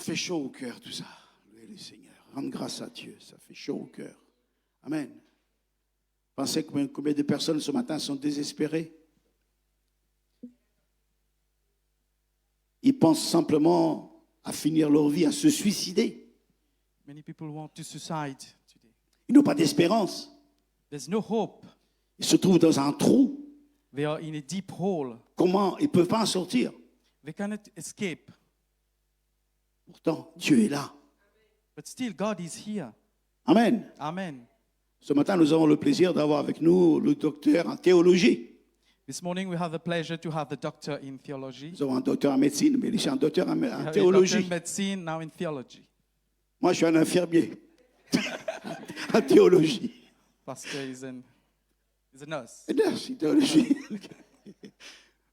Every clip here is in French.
fait chaud au cœur tout ça. Louez le Seigneur. Rendre grâce à Dieu, ça fait chaud au cœur. Amen. Pensez combien de personnes ce matin sont désespérées. Ils pensent simplement à finir leur vie, à se suicider. Many people want to suicide today. Ils n'ont pas d'espérance. There's no hope. Ils se trouvent dans un trou. They are in a deep hole. Comment? Ils ne peuvent pas en sortir. They cannot escape. Pourtant, Dieu est là. But still, God is here. Amen. Amen. Ce matin, nous avons le plaisir d'avoir avec nous le docteur en théologie. This morning we have the pleasure to have the doctor in theology. Nous avons un docteur en médecine, mais il est un docteur en We have a doctor théologie. in medicine, now in theology. Moi, je suis un infirmier en théologie. Pastor is a nurse. Merci, théologie.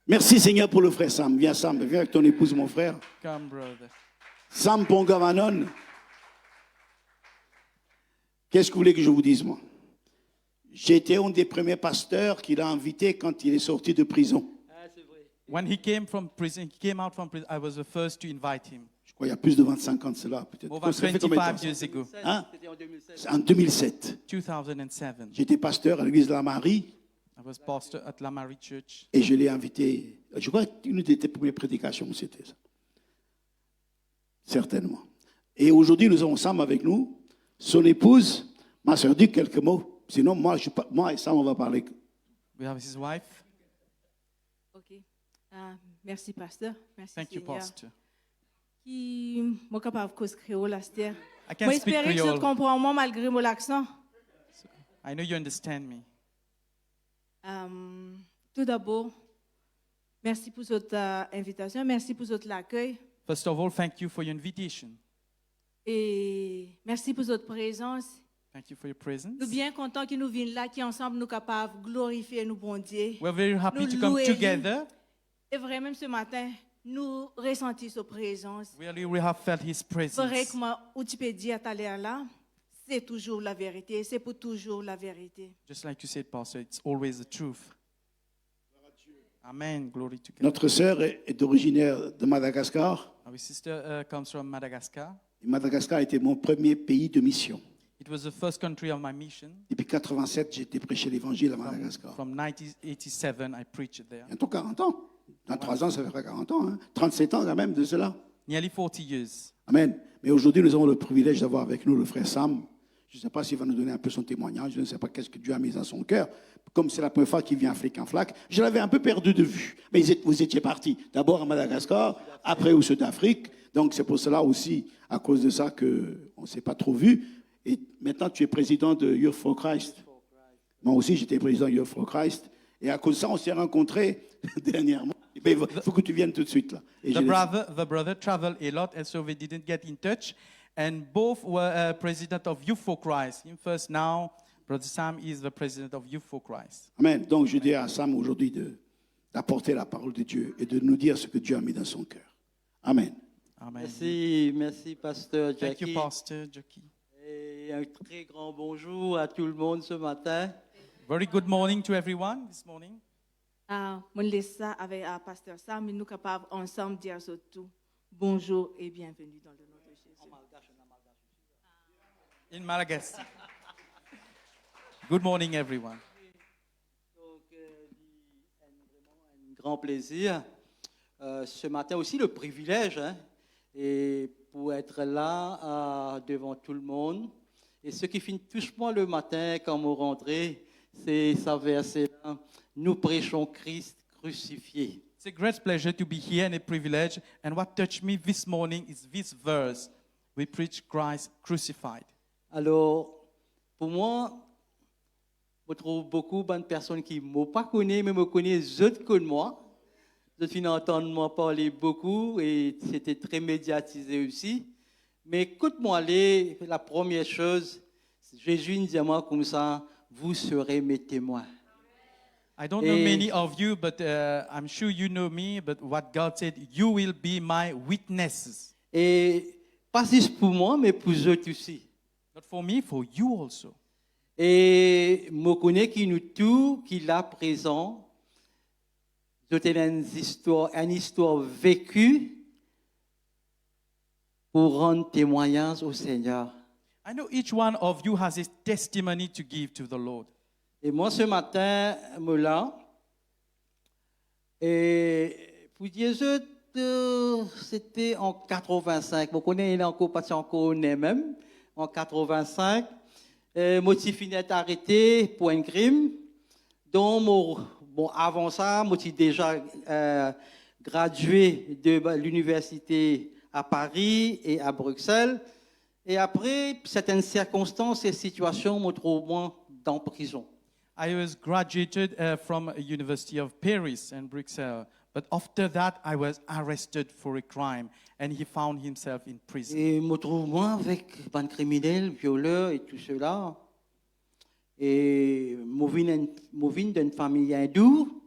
Merci Seigneur pour le frère Sam. Viens Sam, viens avec ton épouse, mon frère. Come, brother. Sam Pongavanon. Qu'est-ce que vous voulez que je vous dise, moi? J'ai été un des premiers pasteurs qu'il a invité quand il est sorti de prison. When he came from prison, he came out from prison, I was the first to invite him. Je crois qu'il y a plus de 25 ans de cela, peut-être. More than Ça fait combien de 25 temps, years ago. ça? Hein? C'est en 2007. 2007. J'étais pasteur à l'église de la Marie I was pastor at La Marie Church. et je l'ai invité. Je crois qu'une de tes premières prédications, c'était ça. Certainement. Et aujourd'hui, nous avons Sam avec nous. Son épouse m'a soeur dit quelques mots. Sinon, moi et Sam, on va parler. We have his wife. OK. Merci, pasteur. Merci, Thank you, Seigneur. pastor. Qui suis capable de cause créole, là, c'est-à-dire. I can Moi, speak j'espère que tu Creole. comprends moi malgré mon accent. I know you understand me. Tout d'abord, merci pour votre invitation, merci pour votre accueil First of all, thank you for your invitation. et merci pour votre présence. Thank you for your presence. Nous sommes bien contents que nous venions là, qui ensemble nous capables de glorifier nous, bon Dieu. We're very happy Nous to come louer. together. Et vraiment, ce matin, nous ressentons sa présence. Really, we have felt his presence. Vrai que moi, où tu peux dire à l'heure là, c'est toujours la vérité, c'est pour toujours la vérité. Just like you said, Pastor, it's always the truth. Amen. Glory to God. Notre sœur est originaire de Madagascar. Our sister comes from Madagascar. Et Madagascar était mon premier pays de mission. It was the first country of my mission. Depuis 87, j'ai été prêcher l'évangile à Madagascar. From 1987, I preached there. Bientôt 40 ans. Dans 3 ans, ça fera 40 ans. Hein. 37 ans quand même de cela. Nearly 40 years. Amen. Mais aujourd'hui, nous avons le privilège d'avoir avec nous le frère Sam. Je ne sais pas s'il va nous donner un peu son témoignage. Je ne sais pas qu'est-ce que Dieu a mis dans son cœur. Comme c'est la première fois qu'il vient à Flic en Flac, je l'avais un peu perdu de vue. Mais vous étiez parti d'abord à Madagascar, après au Sud-Afrique. Donc c'est pour cela aussi, à cause de ça, qu'on ne s'est pas trop vu. Et maintenant, tu es président de Youth for Christ. Moi aussi, j'étais président de Youth for Christ. Et à cause de ça, on s'est rencontrés dernièrement. Il faut que tu viennes tout de suite là. Et The brother traveled a lot, and so we didn't get in touch. And both were president of Youth for Christ. Him first, now Brother Sam is the president of Youth for Christ. Amen. Donc je dis à Sam aujourd'hui d'apporter la parole de Dieu et de nous dire ce que Dieu a mis dans son cœur. Amen. Amen. Merci, pasteur Thank you, Jackie. Pastor Jackie. Et un très grand bonjour à tout le monde ce matin. Very good morning to everyone this morning. Je laisse ça avec pasteur Sam, mais nous sommes capables ensemble de dire surtout bonjour et bienvenue dans le nom de Jésus. In Malagasy. Good morning, everyone. Donc, vraiment un grand plaisir. Ce matin aussi, le privilège, et pour être là devant tout le monde. Et ce qui finit touche-moi le matin quand vous rentrez, c'est ça verset-là. Nous prêchons Christ crucifié. It's a great pleasure to be here and a privilege. And what touched me this morning is this verse. We preach Christ crucified. Alors, pour moi, je trouve beaucoup de personnes qui ne m'ont pas connu, mais me connaissent autres que moi. Je suis entendu moi parler beaucoup et c'était très médiatisé aussi. Mais écoute-moi, la première chose, Jésus dit à moi comme ça, vous serez mes témoins. I don't know many of you, but I'm sure you know me. But what God said, you will be my witnesses. Et pas juste pour moi, mais pour eux aussi. Not for me, for you also. Et je connais qui nous tout, qui là présent, j'ai une histoire vécue pour rendre témoignage au Seigneur. I know each one of you has his testimony to give to the Lord. Et moi, ce matin, me là, et pour dire, c'était en 85. Vous connaissez encore, parce qu'on est même, en 85. Moi, j'ai fini d'être arrêté pour un crime. Donc, avant ça, moi, j'ai déjà gradué de l'université à Paris et à Bruxelles. Et après, certaines circonstances et situations me trouvent moi dans prison. I was graduated from a University of Paris and Bruxelles, but after that I was arrested for a crime and he found himself in prison. Et me trouve moi avec un criminel, violeur et tout cela. Et je viens d'une famille hindoue.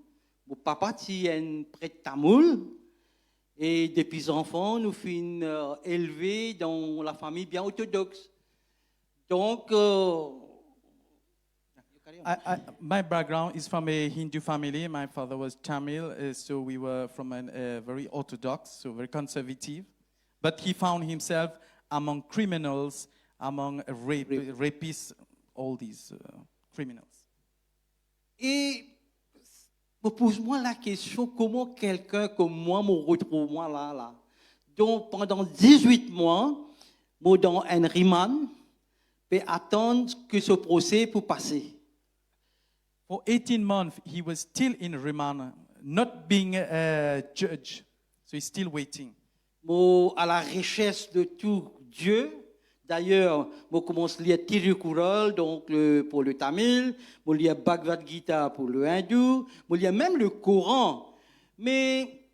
Mon papa est un prêtre tamoul. Et depuis enfants, nous sommes élevés dans la famille bien orthodoxe. Donc, My background is from a Hindu family. My father was Tamil, so we were from a very orthodox, so very conservative. But he found himself among criminals, among rapists, all these criminals. Et pose-moi la question, comment quelqu'un comme moi me retrouve moi là. Donc pendant 18 mois, moi dans un remand, et attendre que ce procès puisse passer. For 18 months, he was still in remand, not being judged. So he's still waiting. Moi à la recherche de tout Dieu. D'ailleurs, je commence à lire Tirukural, donc pour le Tamil, je lis Bhagavad Gita pour le hindou, je lis même le Coran, mais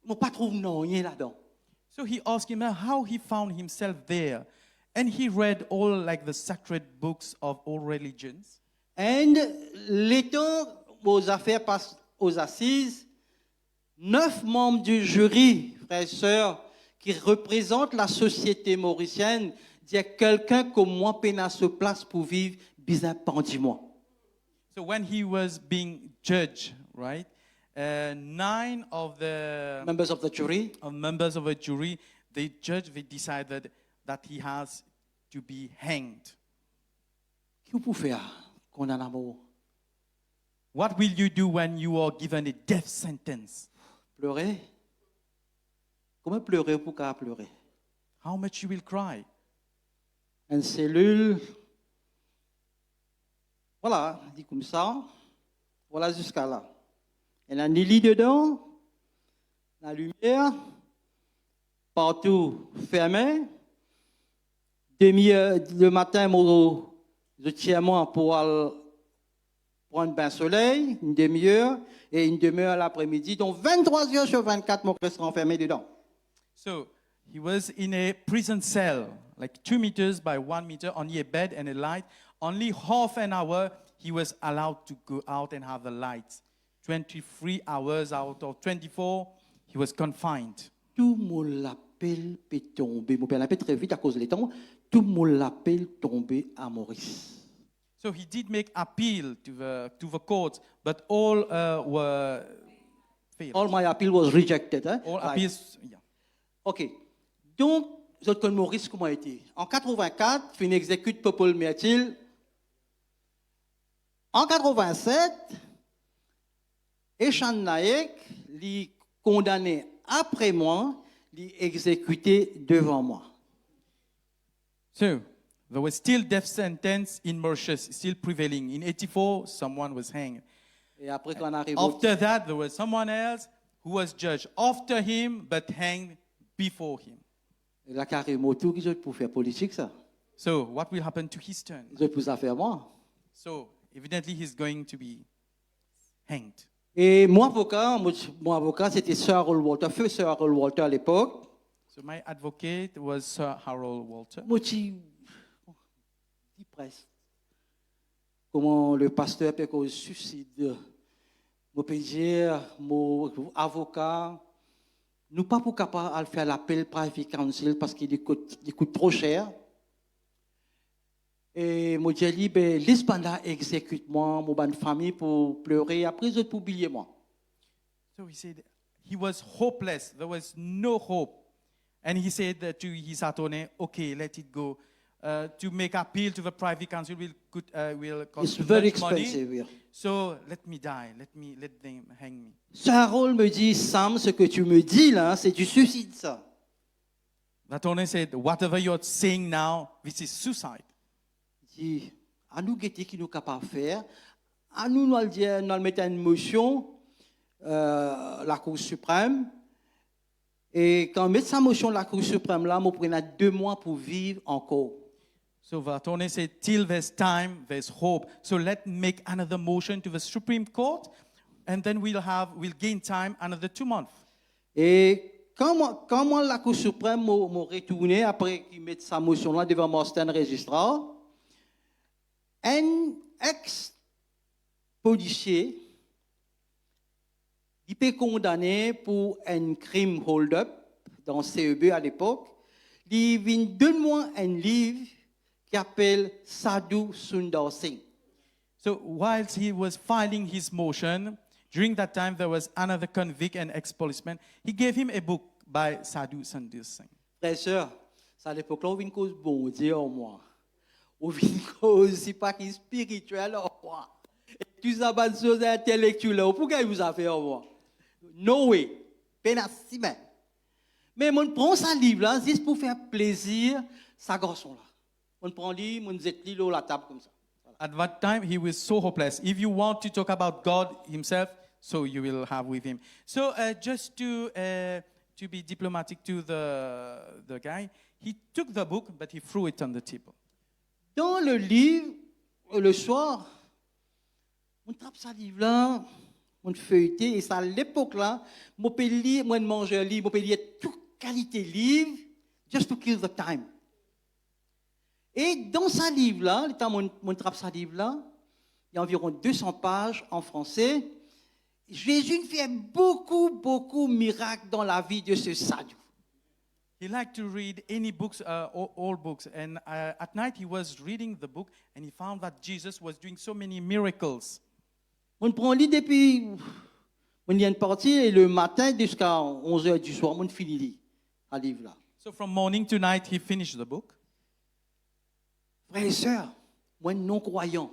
je ne trouve rien là-dedans. So he asked him how he found himself there. And he read all like the sacred books of all religions. Et les temps aux affaires passent aux assises, 9 membres du jury, frères et sœurs, qui représentent la société mauricienne, disent quelqu'un comme moi peine à se place pour vivre bizarre pendant moi. So when he was being judged, right, 9 of the Members of the jury. members of a jury, they decided that he has to be hanged. Qu'est-ce que vous pouvez faire qu'on a l'amour? What will you do when you are given a death sentence? Pleurer? Comment pleurer pour qu'à pleurer? How much you will cry? Une cellule, voilà, dit comme ça, voilà jusqu'à là. Elle a un lit dedans, la lumière, partout fermé. Demi-heure le matin, je tiens moi pour aller prendre un bain soleil, une demi-heure, et une demi-heure l'après-midi. Donc 23 heures sur 24, mon reste enfermé dedans. So he was in a prison cell, like 2 meters by 1 meter, only a bed and a light. Only half an hour he was allowed to go out and have the lights. 23 hours out of 24, he was confined. Tout le monde l'appelle peut tomber. Mon père l'appelle très vite à cause des temps. Tout le monde l'appelle tomber à Maurice. So he did make appeal to the courts, but all were failed. All my appeal was rejected. Hein? All Right. appeals, yeah. OK. Donc, je connais Maurice comment a été. En 84, fin exécute Popol Mertil. En 87, Echan Naek l'y condamné après moi, l'y exécuté devant moi. So there was still death sentence in Mauritius, still prevailing. In 84, someone was hanged. Et après qu'on arrive After that, there was someone else who was judged after him, but hanged before him. la carrément tout qui pour faire politique ça. So what will happen to his turn? Je pour ça faire moi. So evidently he's going to be hanged. Et mon avocat c'était Sir Harold Walter, feu Sir Harold Walter à l'époque. So my advocate was Sir Harold Walter. Moi dis presque comment le pasteur peut cause suicide. Mon PG, mon avocat, nous pas pour capable de faire l'appel private counsel parce qu'il coûte trop cher. Et moi j'ai dit ben laisse pendant exécute moi mon bonne famille pour pleurer après je pour oublier moi. So he said he was hopeless. There was no hope. And he said to his attorney, okay, let it go. To make appeal to the privy council will It's cost too very much money. expensive. Yeah. So let me die. Let them hang me. Harold me dit, Sam, ce que tu me dis là, c'est du suicide ça. The attorney said, whatever you're saying now, this is suicide. Il dit, à nous guetter qui nous capables de faire, à nous nous le dire, nous le mettre en motion, la Cour suprême. Et quand on met sa motion la Cour suprême là, on prend 2 mois pour vivre encore. So the attorney said, till there's time, there's hope. So let's make another motion to the Supreme Court, and then we'll gain time another 2 months. Et quand moi la Cour suprême m'a retourné après qu'il mette sa motion là devant mon stand registrar, un ex-policier il peut condamner pour un crime hold-up dans CEB à l'époque. Il vient donne-moi un livre qui s'appelle Sadhu Sundar Singh. So whilst he was filing his motion, during that time there was another convict, an ex-policeman. He gave him a book by Sadhu Sundar Singh. Frères et sœurs, c'est à l'époque là où il y a une cause bon Dieu en moi. Où il y a une cause, c'est pas qui spirituelle en moi. Et tout ça, bonne chose intellectuelle. Pourquoi il vous a fait en moi? No way. Pénassi même. Mais on prend ce livre-là juste pour faire plaisir sa garçon-là. On prend le livre, on jette le livre à la table comme ça. At that time, he was so hopeless. If you want to talk about God himself, so you will have with him. So just to be diplomatic to the guy, he took the book, but he threw it on the table. Dans le livre, le soir, on trappe ce livre-là, on feuilleté, et c'est à l'époque-là, on peut lire, moi, manger un livre, on peut lire toute qualité de livre, just to kill the time. Et dans ce livre-là, le temps on trappe ce livre-là, il y a environ 200 pages en français. Jésus fait beaucoup de miracles dans la vie de ce sadhu. He liked to read any books, all books. And at night he was reading the book and he found that Jesus was doing so many miracles. On prend lit depuis, on y est parti et le matin jusqu'à 11h du soir, on finit lire ce livre-là. So from morning to night he finished the book. Frères et sœurs, moi non-croyant,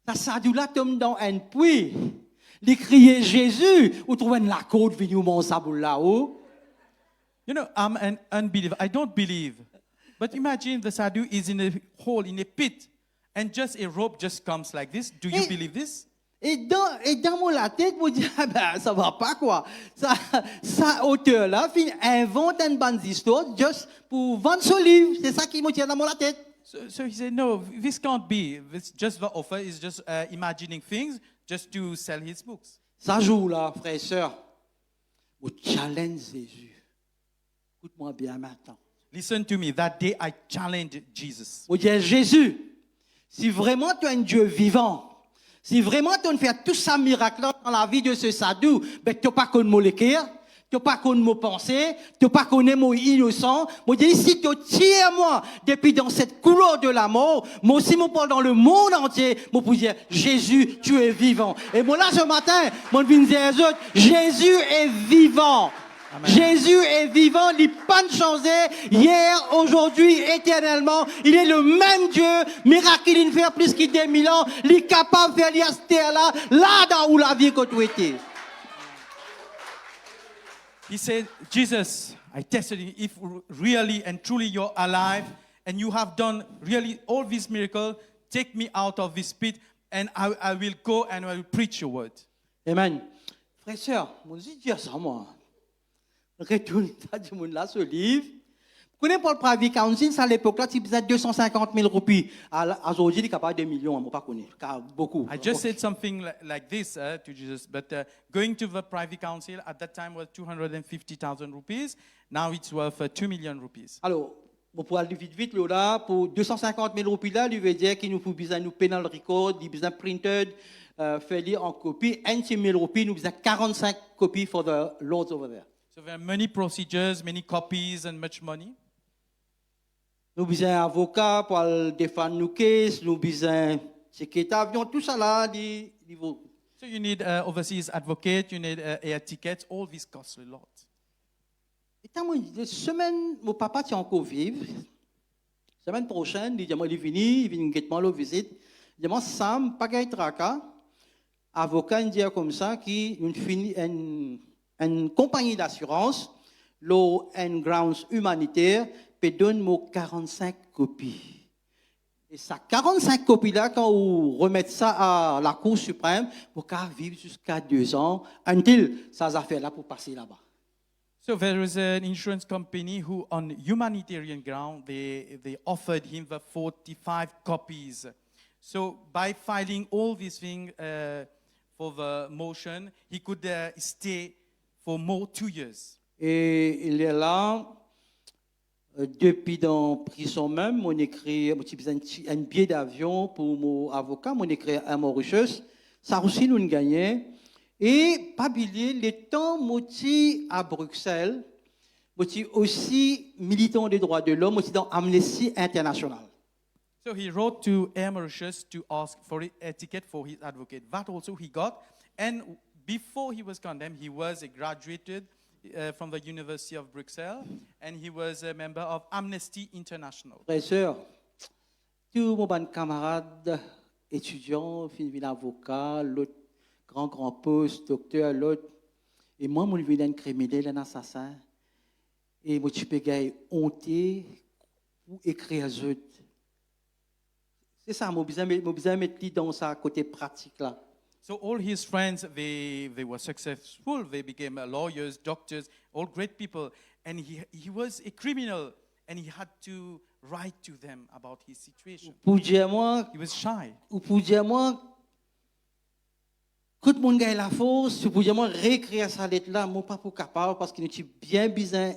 ça sadhu-là tombe dans un puits. Il criait Jésus, ou trouve la côte venue au mont Saboul là-haut. You know, I'm an unbeliever. I don't believe. But imagine the sadhu is in a hole, in a pit, and just a rope just comes like this. Do you believe this? Et dans mon la tête, vous dites, ah ben, ça va pas quoi. Ça auteur-là invente une bande d'histoire juste pour vendre ce livre. C'est ça qui me tient dans mon la tête. So he said, no, this can't be. This just the author is just imagining things just to sell his books. Ça joue là, frères et sœurs. Vous challenge Jésus. Écoute-moi bien maintenant. Listen to me. That day I challenged Jesus. Vous dites, Jésus, si vraiment tu es un Dieu vivant, si vraiment tu fais tout ça miracle dans la vie de ce sadhu, ben tu n'as pas connu mon l'écrire, tu n'as pas connu mon pensée, tu n'as pas connu mon innocent. Moi, je dis, si tu tires moi depuis dans cette couleur de la mort, moi aussi, mon parle dans le monde entier, moi, pour dire, Jésus, tu es vivant. Et moi, là, ce matin, moi, je viens dire aux autres, Jésus est vivant. Amen. Jésus est vivant, il n'a pas changé hier, aujourd'hui, éternellement. Il est le même Dieu, miracle il fait plus qu'il 2000 ans. Il est capable de faire cette terre-là, là où la vie que tu étais. He said, Jesus, I tested you. If really and truly you're alive and you have done really all these miracles, take me out of this pit and I will go and I will preach your word. Amen. Frères et sœurs, moi je dis ça moi. Retourne du monde là ce livre. Vous connaissez pas le private council, ça à l'époque là, tu faisais 250 000 roupies. Aujourd'hui, il est capable de 2 millions, moi pas connais, beaucoup. I just said something like this to Jesus, but going to the private council at that time was 250,000 rupees. Now it's worth 2 million rupees. Alors, pour aller vite là, pour 250 000 roupies là, il veut dire qu'il nous faut besoin nous penal record, il besoin printed, faire lire en copie, 1 000 roupies, nous besoin 45 copies for the lords over there. So there are many procedures, many copies, and much money. Nous besoin un avocat pour défendre nos cases, nous besoin secrétaire avion, tout ça là, So you need overseas advocate, you need air tickets, all these cost a lot. la semaine, mon papa tient encore vivre. Semaine prochaine, il dit, il est venu, il vient guettement le visite. Il dit, Sam, pas gagne tracas. Avocat, il dit comme ça, qui une compagnie d'assurance, l'eau and grounds humanitaire, peut donner 45 copies. Et ça, 45 copies-là, quand vous remettez ça à la Cour suprême, vous pouvez vivre jusqu'à 2 ans, until ces affaires-là pour passer là-bas. So there is an insurance company who, on humanitarian ground, they offered him the 45 copies. So by filing all these things for the motion, he could stay for more 2 years. Et il est là, depuis dans la prison même, on écrit un billet d'avion pour mon avocat, on écrit à Mauritius, ça aussi nous gagnons. Et pas oublier, les temps moti à Bruxelles, moti aussi militant des droits de l'homme, aussi dans Amnesty International. So he wrote to Air Mauritius to ask for a ticket for his advocate. That also he got. And before he was condemned, he was graduated from the University of Bruxelles, and he was a member of Amnesty International. Frères et sœurs, tous mes bons camarades étudiants, fin avocat, l'autre grand poste, docteur, l'autre, et moi, je suis un criminel, un assassin, et je suis honté pour écrire aux autres. C'est ça, je besoin mettre dans sa côté pratique là. So all his friends, they were successful. They became lawyers, doctors, all great people. And he was a criminal, and he had to write to them about his situation. Pour dire moi, He was shy. ou pour dire moi, quand mon gars la force, pour dire moi réécrire sa lettre là, moi pas pour capable parce qu'il est bien besoin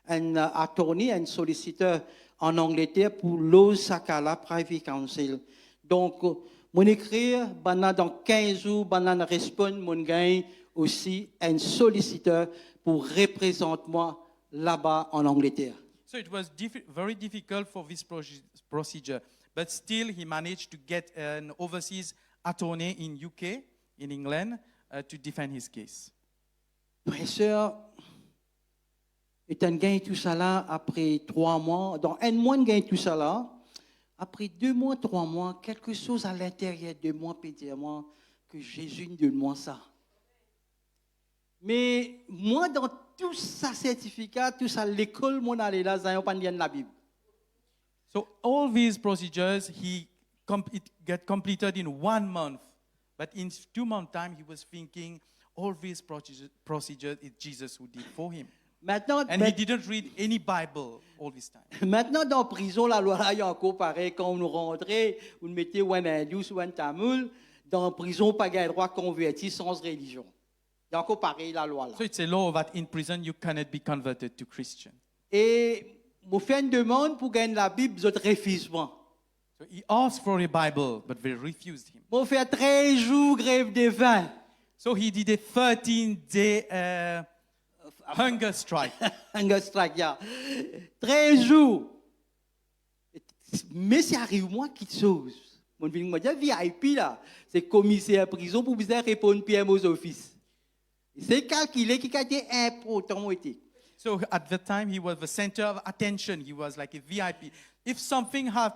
un attorney, un solliciteur en Angleterre pour l'Osaka Private Council. Donc mon écrire, dans 15 jours, mon répond, mon gars aussi un solliciteur pour représenter moi là-bas en Angleterre. So it was very difficult for this procedure, but still he managed to get an overseas attorney in UK, in England, to defend his case. Frère, et un gain tout ça là après 3 mois, dans un mois de gain tout ça là, après 2 mois, 3 mois, quelque chose à l'intérieur de moi peut dire moi que Jésus nous donne moi ça. Mais moi dans tout ça certificat, tout ça l'école mon allé là, ça pas bien la Bible. So all these procedures it get completed in 1 month, but in 2 months' time he was thinking all these procedures it's Jesus who did for him. Maintenant, And he didn't read any Bible all this time. maintenant dans prison la loi là il y a encore pareil quand on nous rentrait, on nous mettait ou un hindou ou un tamoul, dans prison pas gain droit converti sans religion. Il y a encore pareil la loi là. So it's a law that in prison you cannot be converted to Christian. Et je fais une demande pour gagner la Bible, je refuse moi. So he asked for a Bible, but they refused him. Je fais 13 jours grève de faim. So he did a 13-day hunger strike. Hunger strike, yeah. 13 jours. Mais c'est arrive moi quelque chose. Mon vie me dit VIP là, c'est commissaire prison pour bien répondre PM aux offices. C'est calculé qui a été important. So at the time, he was the center of attention. He was like a VIP. If something had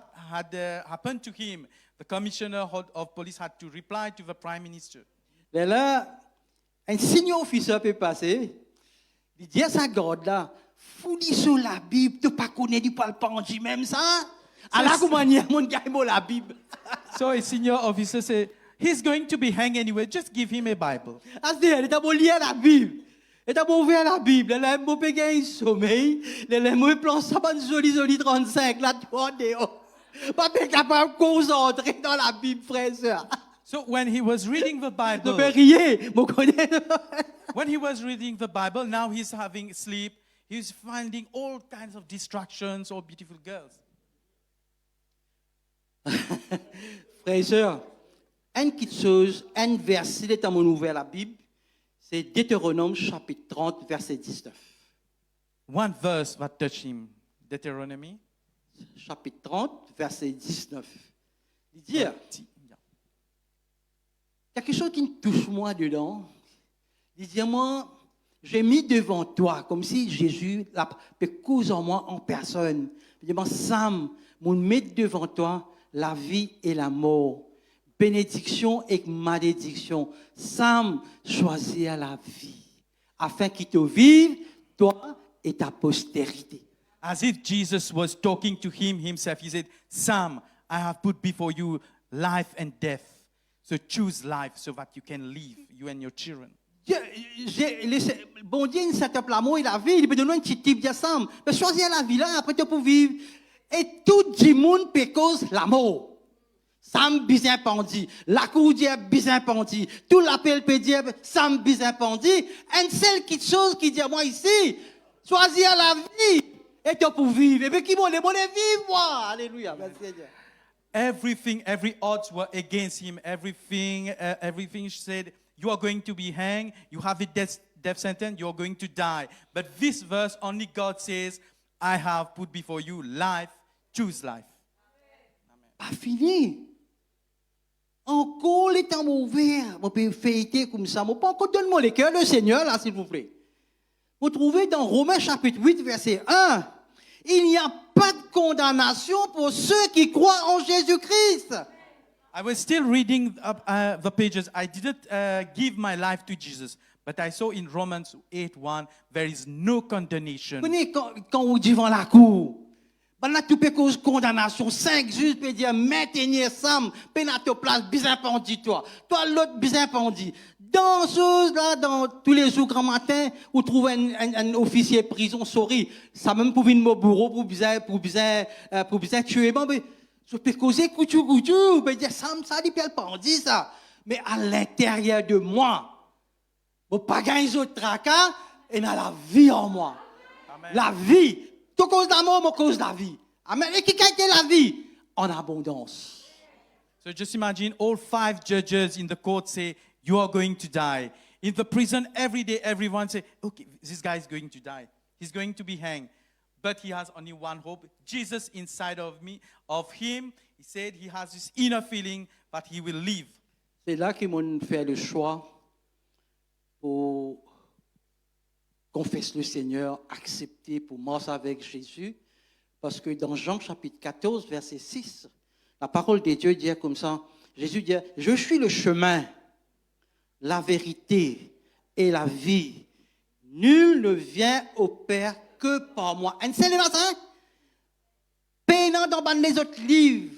happened to him, the commissioner of police had to reply to the prime minister. Et là, un senior officer peut passer. Il dit à sa garde là, fouille sur la Bible, tu pas connais du palpanji même ça. Alors comment y a mon gars la Bible? So a senior officer said, he's going to be hanged anyway. Just give him a Bible. C'est-à-dire, il t'a beau lire la Bible. Il t'a beau ouvrir la Bible. Il a beau payer un sommeil. Il a beau plan ça, pas joli 35, là, tu vois, pas capable de concentrer dans la Bible, frère et sœur. So when he was reading the Ne Bible, peux rien, mon connaît. when he was reading the Bible, now he's having sleep. He's finding all kinds of distractions, all beautiful girls. Frère et sœur, une petite chose, un verset dans mon ouvert la Bible, c'est Deutéronome chapitre 30, verset 19. One verse that touched him, Deuteronomy. Chapitre 30, verset 19. Il dit, Yeah. quelque chose qui me touche moi dedans. Il dit, moi, j'ai mis devant toi, comme si Jésus l'a cause en moi en personne. Je dis, Sam, mon mettre devant toi la vie et la mort, bénédiction et malédiction. Sam, choisis la vie, afin qu'il te vive, toi et ta postérité. As if Jesus was talking to himself. He said, Sam, I have put before you life and death. So choose life so that you can live, you and your children. Bon Dieu, il setup l'amour et la vie, il peut donner un petit type de Sam. Mais choisir la vie là, après tu peux vivre. Et tout le monde peut cause l'amour. Sam bizin pandi, la cour dit bizin pandi, tout l'appel peut dire Sam bizin pandi. Une seule petite chose qui dit à moi ici, choisir la vie et tu peux vivre. Et puis qui vont les vivre, moi. Alléluia, merci Seigneur. Every odds were against him. Everything said, you are going to be hanged, you have a death sentence, you are going to die. But this verse, only God says, I have put before you life, choose life. Pas fini. Encore les temps ouverts, on peut fêter comme ça. Mon pas encore donne-moi les cœurs, le Seigneur, là, s'il vous plaît. Vous trouvez dans Romains chapitre 8, verset 1, il n'y a pas de condamnation pour ceux qui croient en Jésus-Christ. I was still reading the pages. I didn't give my life to Jesus, but I saw in Romans 8:1 there is no condemnation. Vous voyez, quand vous dites devant la cour, ben là, tu peux cause condamnation. 5 juges peuvent dire, maintenez Sam, peine à ta place, bizarre pendi toi. Toi, l'autre bizarre pendi. Dans là, dans tous les jours, grand matin, vous trouvez un officier prison, sorry. Ça même pour venir au bureau, pour bizarre tuer. Bon, mais, je peux causer couture, je peux dire, Sam, ça dit, elle pendi, ça. Mais à l'intérieur de moi, vous pas gagner autres tracas, et dans la vie en moi. Amen. La vie. Tu cause d'amour, moi cause de la vie. Amen. Et qui gagne la vie en abondance. So just imagine all 5 judges in the court say, you are going to die. In the prison, every day, everyone say, okay, this guy is going to die. He's going to be hanged. But he has only one hope. Jesus inside of him, he said he has this inner feeling that he will live. C'est là qu'ils m'ont fait le choix pour confesser le Seigneur, accepter pour marcher avec Jésus. Parce que dans Jean chapitre 14, verset 6, la parole de Dieu dit comme ça, Jésus dit, je suis le chemin, la vérité et la vie. Nul ne vient au Père que par moi. Un seul matin, peinant dans les autres livres.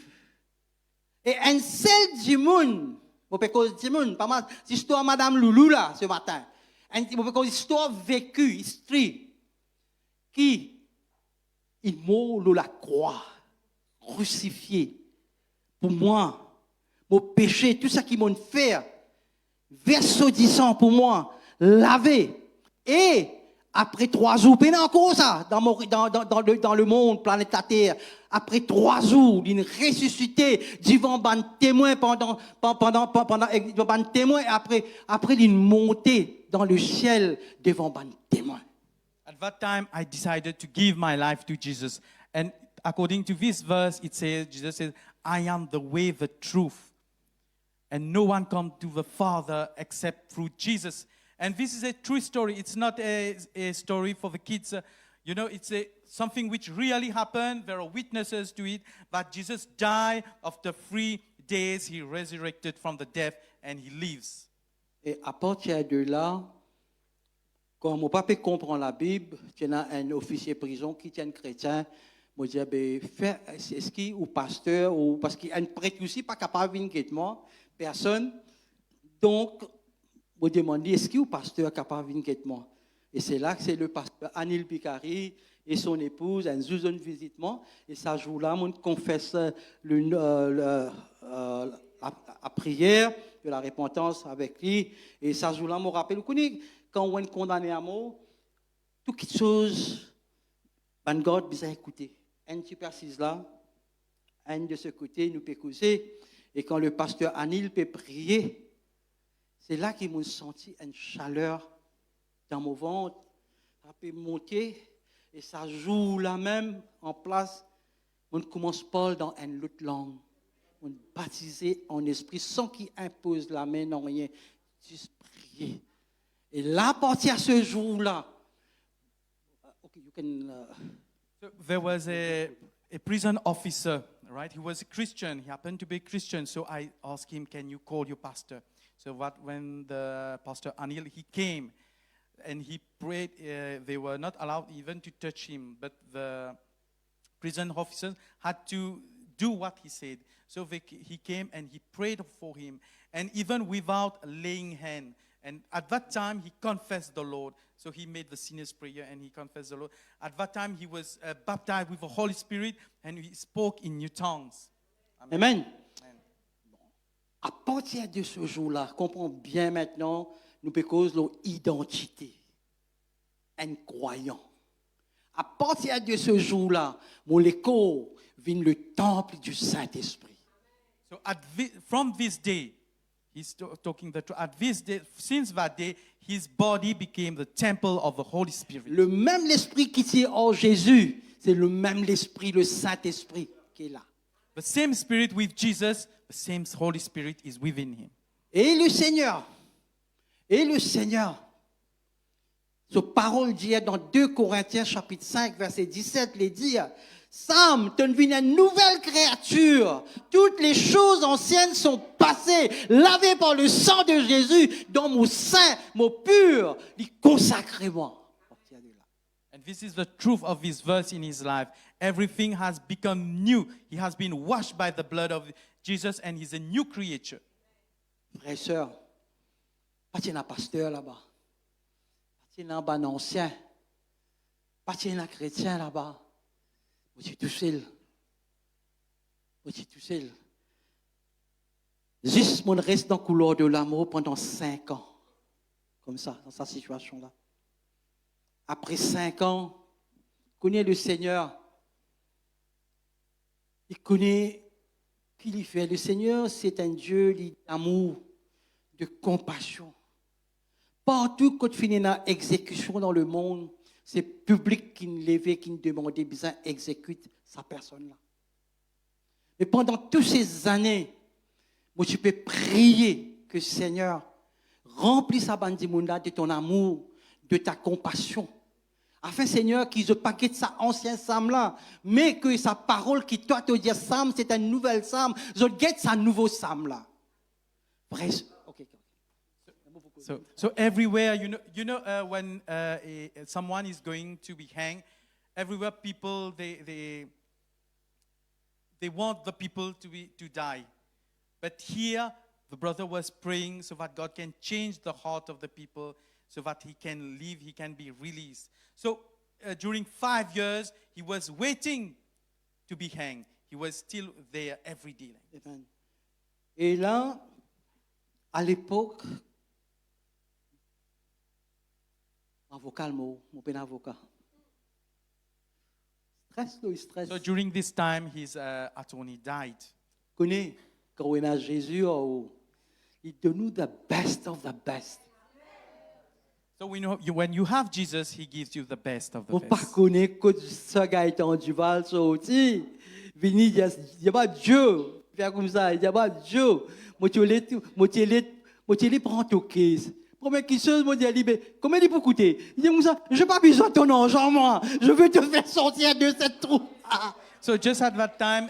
Et un seul du monde, vous pouvez causer du monde, pas mal, c'est l'histoire de Madame Loulou là, ce matin. Vous pouvez causer l'histoire vécue, histoire, qui, il mort la croix, crucifié, pour moi, mon péché, tout ça qu'ils m'ont fait, verset 10 pour moi, lavé. Et après 3 jours, peine encore ça, dans le monde, planète la Terre, après 3 jours, il ressuscité, devant ban témoin pendant ban témoin, et après il monté dans le ciel devant ban témoin. At that time, I decided to give my life to Jesus. And according to this verse, it says, Jesus says, I am the way, the truth. And no one comes to the Father except through Jesus. And this is a true story. It's not a story for the kids. It's something which really happened. There are witnesses to it. But Jesus died after 3 days. He resurrected from the death and he lives. Et à partir de là, quand mon papa comprend la Bible, il y a un officier de prison qui est un chrétien. Moi, je dis, est-ce qu'il ou pasteur, ou parce qu'il y a un prêtre aussi, pas capable de venir avec moi, personne. Donc, je demande, est-ce qu'il ou pasteur capable de venir avec moi? Et c'est là que c'est le pasteur Anil Picari et son épouse, un zuzon visitement. Et ça joue-là, on confesse la prière de la repentance avec lui. Et ça joue-là, me rappelle, vous connaissez, quand on est condamné à mort, toute chose, ben God besoin écouter. Un qui persiste là, un de ce côté, nous peut causer. Et quand le pasteur Anil peut prier, c'est là qu'il m'a senti une chaleur dans mon ventre. Ça peut monter et ça joue là même en place. On commence à parler dans une autre langue. On baptisé en esprit sans qu'il impose la main, non rien. Juste prier. Et là, à partir de ce jour-là, okay, you can, So there was a prison officer, right? He was a Christian. He happened to be a Christian. So I asked him, can you call your pastor? So when the pastor Anil, he came and he prayed. They were not allowed even to touch him, but the prison officers had to do what he said. So he came and he prayed for him, and even without laying hand. And at that time, he confessed the Lord. So he made the sinner's prayer and he confessed the Lord. At that time, he was baptized with the Holy Spirit and he spoke in new tongues. Amen. À partir de ce jour-là, comprends bien maintenant, nous pécons l'identité. Un croyant. À partir de ce jour-là, mon écho vient le temple du Saint-Esprit. So from this day, he's talking the truth. At this day, since that day, his body became the temple of the Holy Spirit. Le même l'esprit qui est en Jésus, c'est le même l'esprit, le Saint-Esprit qui est là. The same Spirit with Jesus, the same Holy Spirit is within him. Et le Seigneur, sa parole dit dans 2 Corinthiens chapitre 5, verset 17, les dit, Sam, tu deviens une nouvelle créature. Toutes les choses anciennes sont passées, lavées par le sang de Jésus, dans mon saint, mon pur, consacrez-moi. And this is the truth of this verse in his life. Everything has become new. He has been washed by the blood of Jesus and he's a new creature. Frères et sœurs, pas un pasteur là-bas, pas un ancien, pas un chrétien là-bas. Vous êtes tout seul. Juste, mon reste dans le couloir de l'amour pendant 5 ans. Comme ça, dans sa situation-là. Après 5 ans, il connaît le Seigneur. Il connaît qui il fait. Le Seigneur, c'est un Dieu d'amour, de compassion. Partout quand tu finis dans l'exécution dans le monde, c'est le public qui nous levait, qui nous demandait, bien exécute sa personne-là. Mais pendant toutes ces années, moi, tu peux prier que Seigneur remplisse sa bande de ton amour, de ta compassion. Afin, Seigneur, qu'ils ne pas quitte sa ancienne Sam-là, mais que sa parole qui doit te dire Sam, c'est une nouvelle Sam, je guette sa nouveau Sam-là. Bref, ok. So everywhere, when someone is going to be hanged, everywhere people they want the people to die, but here the brother was praying so that God can change the heart of the people, so that he can live, he can be released. So during 5 years, he was waiting to be hanged. He was still there every day. Et là, à l'époque, avocat, mon avocat. Stress. So during this time, his attorney died. Connais, quand on a Jésus, il donne nous the best of the best. So when you have Jesus, he gives you the best of the On pas best. connaître que ce gars est en duval sorti. Vini, il y a pas Dieu. Faire comme ça, il y a pas Dieu. Moi tu les prends ton case. Première question, moi dis comment il peut coûter? Il dit comme ça, j'ai pas besoin de ton argent moi. Je veux te faire sortir de cette trou. So just at that time,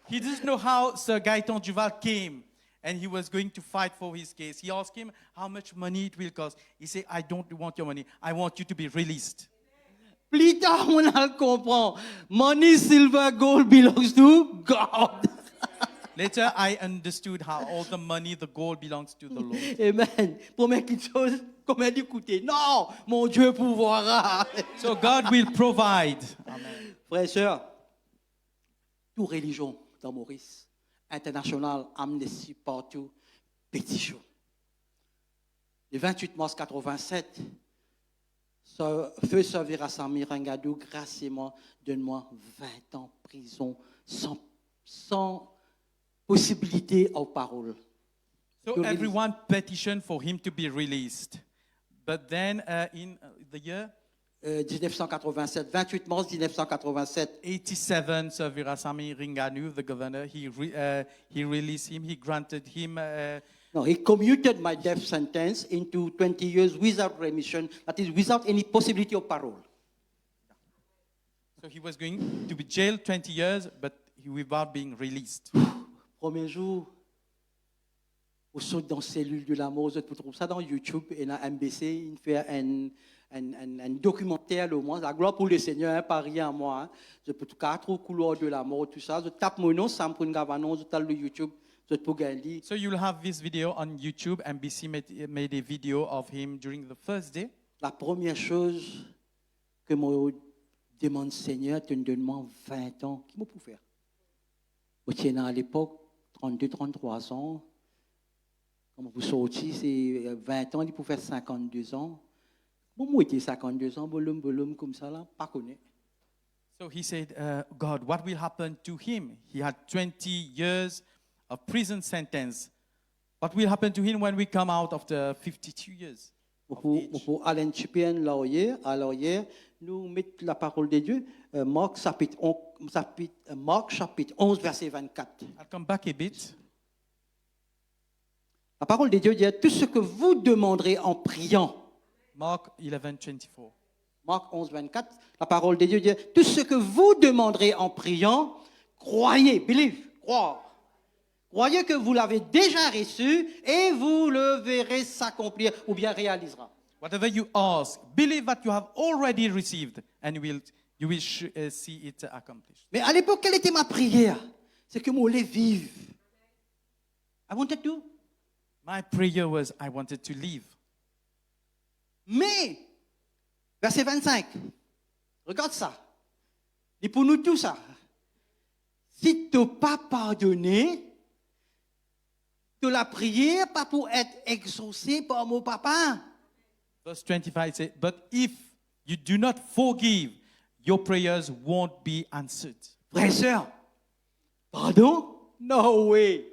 he didn't know how Sir Gaëtan Duval came, and he was going to fight for his case. He asked him how much money it will cost. He said, I don't want your money. I want you to be released. Plus tard, on a le comprend. Money, silver, gold belongs to God. Later, I understood how all the money, the gold belongs to the Lord. Amen. Première chose, comment il coûter? Non, mon Dieu pourvoira. So God will provide. Amen. Frères et sœurs, toute religion dans Maurice, international, Amnesty partout, pétition. Le 28 mars 87, feu servira Sami Rangadou, gracieusement, donne-moi 20 ans de prison sans possibilité aux paroles. So everyone petitioned for him to be released. But then in the year 1987, 28 mars 1987, 87, Sir Virasamy Ringanu, the governor, he released him. He granted him No, he commuted my death sentence into 20 years without remission, that is, without any possibility of parole. So he was going to be jailed 20 years, but without being released. Premier jour, on saute dans cellule de la mort, vous trouvez ça dans YouTube, et dans MBC, il fait un documentaire au moins, la gloire pour le Seigneur, hein, pas rien à moi. Hein. Je peux tout quatre couloirs de la mort, tout ça. Je tape mon nom, ça me prend un je tape le YouTube, je peux gagner. So you'll have this video on YouTube. MBC made a video of him during the first day. La première chose que me demande Seigneur, tu me demandes 20 ans, qui m'a pour faire? Vous tiens à l'époque 32, 33 ans. Quand vous sortez, c'est 20 ans, il peut faire 52 ans. Moi, j'étais 52 ans, bolum, comme ça, là, pas connu. So he said, God, what will happen to him? He had 20 years of prison sentence. What will happen to him when we come out of the 52 years? Pour Alain Chipien, à l'arrière, nous mettons la parole de Dieu, Marc chapitre 11, verset 24. I'll come back a bit. La parole de Dieu dit, tout ce que vous demanderez en priant, Mark 11:24. Marc 11, 24, la parole de Dieu dit, tout ce que vous demanderez en priant, croyez, believe, croire. Croyez que vous l'avez déjà reçu et vous le verrez s'accomplir ou bien réalisera. Whatever you ask, believe that you have already received, and you will see it accomplished. Mais à l'époque, quelle était ma prière? C'est que moi, les vive. I wanted to. My prayer was, I wanted to leave. Mais, verset 25, regarde ça. Et pour nous tout ça. Si tu n'as pas pardonné, de la prière, pas pour être exaucé par mon papa. Verse 25 says, but if you do not forgive, your prayers won't be answered. Frère et sœur, pardon? No way.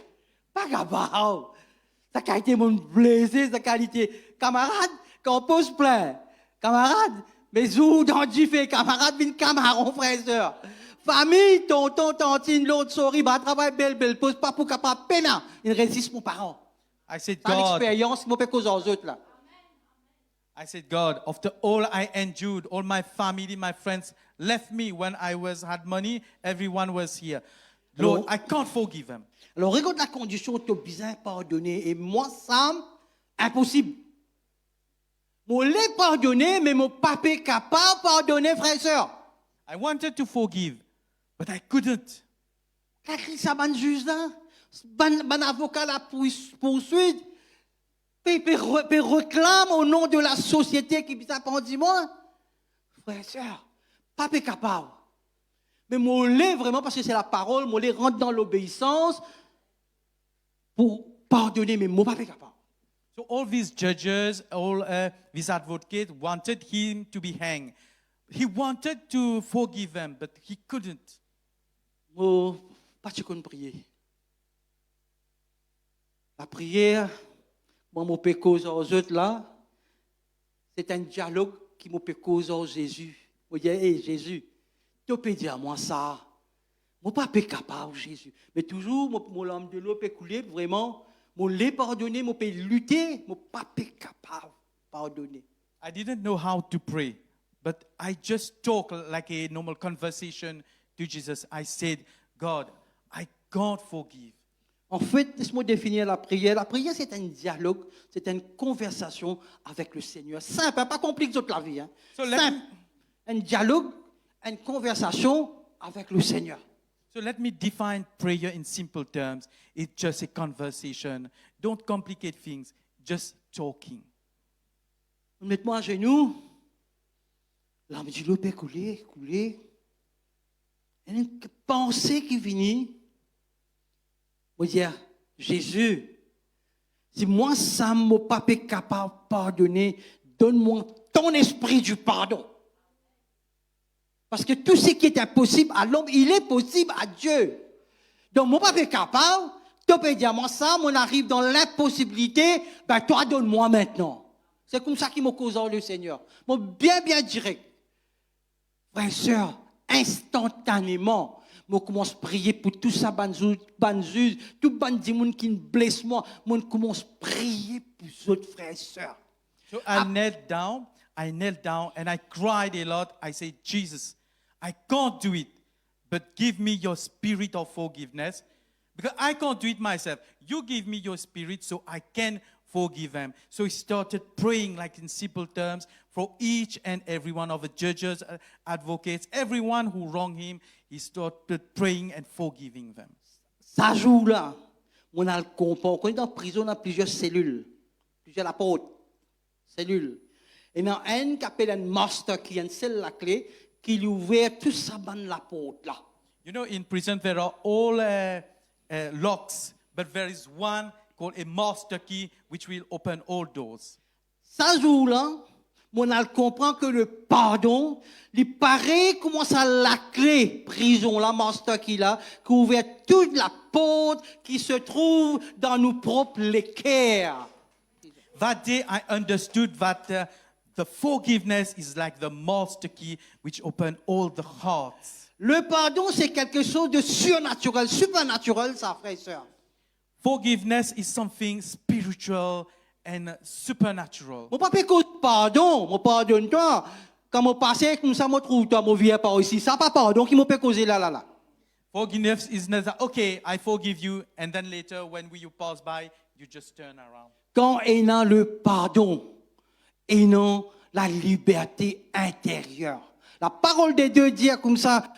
Pas capable. Ça a été mon plaisir, ça a été camarade, quand on pose plein. Camarade, mes jours dans du fait, camarade, une camarade, frère et sœur. Famille, tonton, tantine, l'autre, sorry, bah, travail, belle, pose pas pour capable, peine, il résiste mon parent. I said, Par God, l'expérience, moi, pas cause aux autres, là. I said, God, after all I endured, all my family, my friends left me when I had money, everyone was here. Lord, I can't forgive them. Alors, regarde la condition, tu as besoin de pardonner. Et moi, Sam, impossible. Moi, l'ai pardonné, mais mon papa est capable de pardonner, frère et sœur. I wanted to forgive, but I couldn't. Quand ça, ban juge là, ban avocat la poursuite, puis réclame au nom de la société qui s'appelle, dis-moi, frère et sœur, papa est capable. Mais moi, l'ai vraiment, parce que c'est la parole, moi, l'ai rentre dans l'obéissance pour pardonner, mais mon papa est capable. So all these judges, all these advocates wanted him to be hanged. He wanted to forgive them, but he couldn't. Moi, pas de prier. La prière, moi, mon cause aux autres là, c'est un dialogue qui me cause aux Jésus. Vous dites, hey, Jésus, tu peux dire à moi ça. Moi, pas capable, Jésus. Mais toujours, mon âme de l'eau peut couler, vraiment. Mon lait pardonné, mon peut lutter, mon pas capable pardonner. I didn't know how to pray, but I just talked like a normal conversation to Jesus. I said, God, I can't forgive. En fait, laisse-moi définir la prière. La prière, c'est un dialogue, c'est une conversation avec le Seigneur. Simple, hein, pas compliqué toute la vie. Hein. Simple. Un dialogue, une conversation avec le Seigneur. So let me define prayer in simple terms. It's just a conversation. Don't complicate things, just talking. Mettez-moi à genoux. L'âme du loup peut couler. Il y a une pensée qui vient. Moi, dire, Jésus, si moi, ça mon papa est capable de pardonner, donne-moi ton esprit du pardon. Parce que tout ce qui est impossible à l'homme, il est possible à Dieu. Donc, mon papa est capable, tu peux dire, moi, ça, on arrive dans l'impossibilité, ben, toi, donne-moi maintenant. C'est comme ça qu'il m'a causé le Seigneur. Moi, bien direct. Frère et sœur, instantanément, Je commence à prier pour tout ça, banzuz, tout bandi moun qui blesse moi. Je commence à prier pour les autres frères et sœurs. So I knelt down and I cried a lot. I said, Jesus, I can't do it, but give me your spirit of forgiveness because I can't do it myself. You give me your spirit so I can forgive them. So he started praying like in simple terms for each and every one of the judges, advocates, everyone who wronged him. He started praying and forgiving them. Ça jour-là, on a le comprend. Quand on est en prison, on a plusieurs cellules, plusieurs apôtres, cellules. Et dans un qui appelle un master qui a une seule la clé, qui lui ouvre tout ça dans l'apôtre là. You know, in prison there are all locks, but there is one called a master key which will open all doors. Ça jour-là, on a le comprend que le pardon, il paraît comment ça la clé prison la master qui là, qui ouvre toute la porte qui se trouve dans nos propres équerres. That day I understood that the forgiveness is like the master key which open all the hearts. Le pardon, c'est quelque chose de surnaturel, supernaturel, ça, frère et sœur. Forgiveness is something spiritual and supernatural. Mon papa cause pardon, mon pardonne toi. Quand mon passé comme ça, mon trouve toi, mon viens par ici, ça pas pardon qui m'a fait causer là. Forgiveness is not that, okay, I forgive you, and then later when you pass by, you just turn around. Quand ayant le pardon, ayant la liberté intérieure. La parole de Dieu dit comme ça,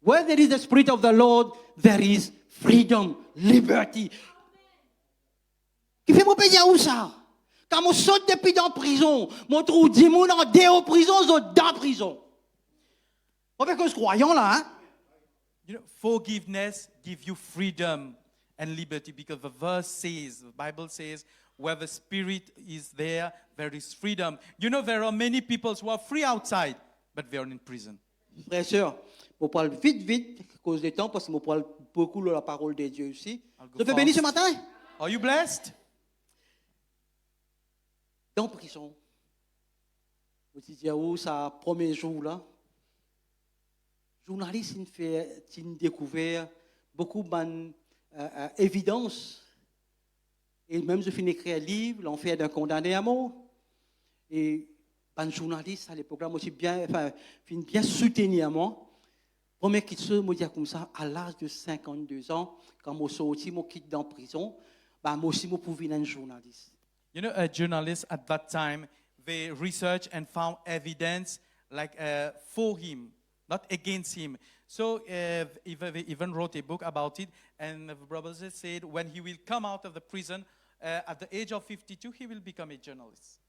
where there is the Spirit of the Lord, there is freedom, liberty. Qui fait mon pays où ça? Quand on saute depuis dans la prison, on trouve 10 personnes en dehors de prison, autres dans la prison. On fait que ce croyant là, hein? You know, forgiveness gives you freedom and liberty because the verse says, the Bible says, where the Spirit is there, there is freedom. You know, there are many people who are free outside, but they are in prison. Frères et sœurs, je parle vite, à cause du temps, parce que je parle beaucoup de la parole de Dieu aussi. Je fais béni ce matin? Are you blessed? Dans la prison. Je dis, où ça, premier jour là, journaliste, il découvert beaucoup d'évidence. Et même je finis d'écrire un livre, l'enfer d'un condamné à mort. Et un journaliste à l'époque là, moi aussi bien soutenu à moi. Première question, moi dis comme ça, à l'âge de 52 ans, quand moi sorti, moi quitte dans la prison, moi aussi moi pour devenir un journaliste. You know, a journalist at that time, they researched and found evidence like for him, not against him. So they even wrote a book about it, and the brothers said when he will come out of the prison at the age of 52, he will become a journalist.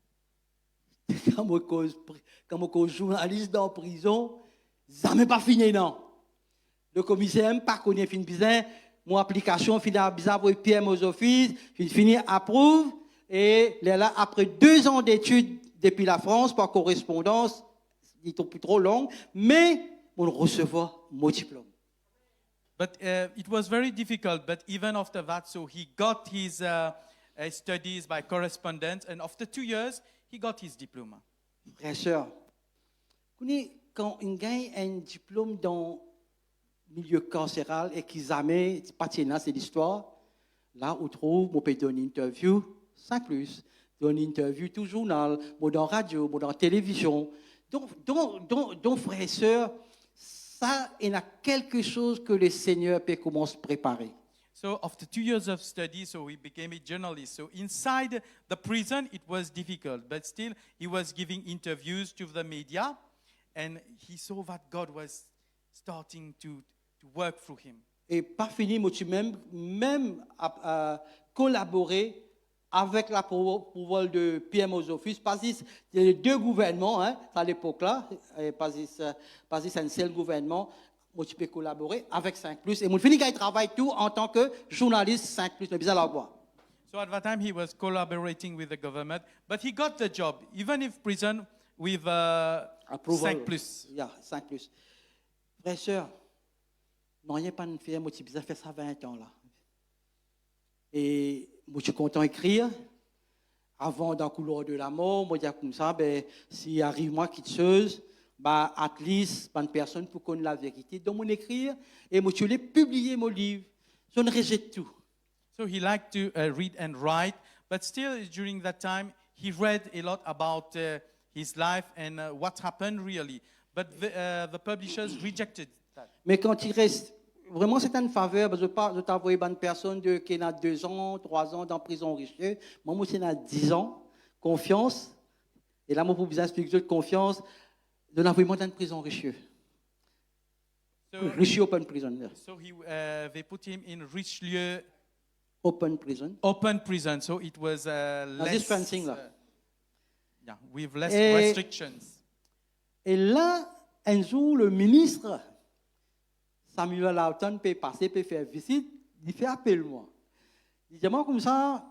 Quand moi cause journaliste dans la prison, ça m'est pas fini non. Le commissaire pas connaît fin bizarre, mon application fini bizarre pour PM aux offices, fini approuve. Et là, après 2 ans d'études depuis la France, par correspondance, ils sont plus trop longs, mais on recevra mon diplôme. But it was very difficult, but even after that, so he got his studies by correspondence, and after 2 years, he got his diploma. Frères et sœurs, quand on gagne un diplôme dans le milieu carcéral et qu'ils amènent, c'est l'histoire, là, on trouve, on peut donner une interview, 5+, dans une interview, tout journal, dans radio, dans télévision. Donc, frères et sœurs, ça, il y a quelque chose que le Seigneur peut commencer à préparer. So after 2 years of study, so he became a journalist. So inside the prison, it was difficult, but still he was giving interviews to the media, and he saw that God was starting to work through him. Et pas fini, moi, tu même collaborer avec la pouvoir de PM aux offices, parce qu'il y a les 2 gouvernements hein, à l'époque-là, parce que c'est un seul gouvernement, moi tu peux collaborer avec 5+, et moi fini qu'il travaille tout en tant que journaliste 5+, le bizarre à voir. So at that time he was collaborating with the government, but he got the job, even if prison with 5+. Yeah, 5+. Frères et sœurs, non, il n'y a pas de faire, moi tu bizarre fait ça 20 ans là. Et moi, je suis content d'écrire. Avant, dans le couloir de la mort, moi, je dis comme ça, ben, s'il arrive moi quelque chose, bah, at least, une personne pour connaître la vérité. Donc, mon écrire, et moi, je l'ai publié, mon livre. Je ne rejette tout. So he liked to read and write, but still during that time, he read a lot about his life and what happened really. But the publishers rejected that. Mais quand il reste, vraiment, c'est une faveur. Parce que je t'ai envoyé une personne qui a 2 ans, 3 ans dans prison richeux. Moi, c'est 10 ans. Confiance. Et là, moi, pour vous expliquer de confiance, de l'envoyement dans une prison richeux. So, Richeux Open Prison. so they put him in Richelieu Open Prison. open prison, so it was this fencing, là. yeah, with less Et- restrictions. Et là, un jour, le ministre, Samuel Lawton, peut passer, peut faire visite, il fait appel moi. Il dit, moi, comme ça,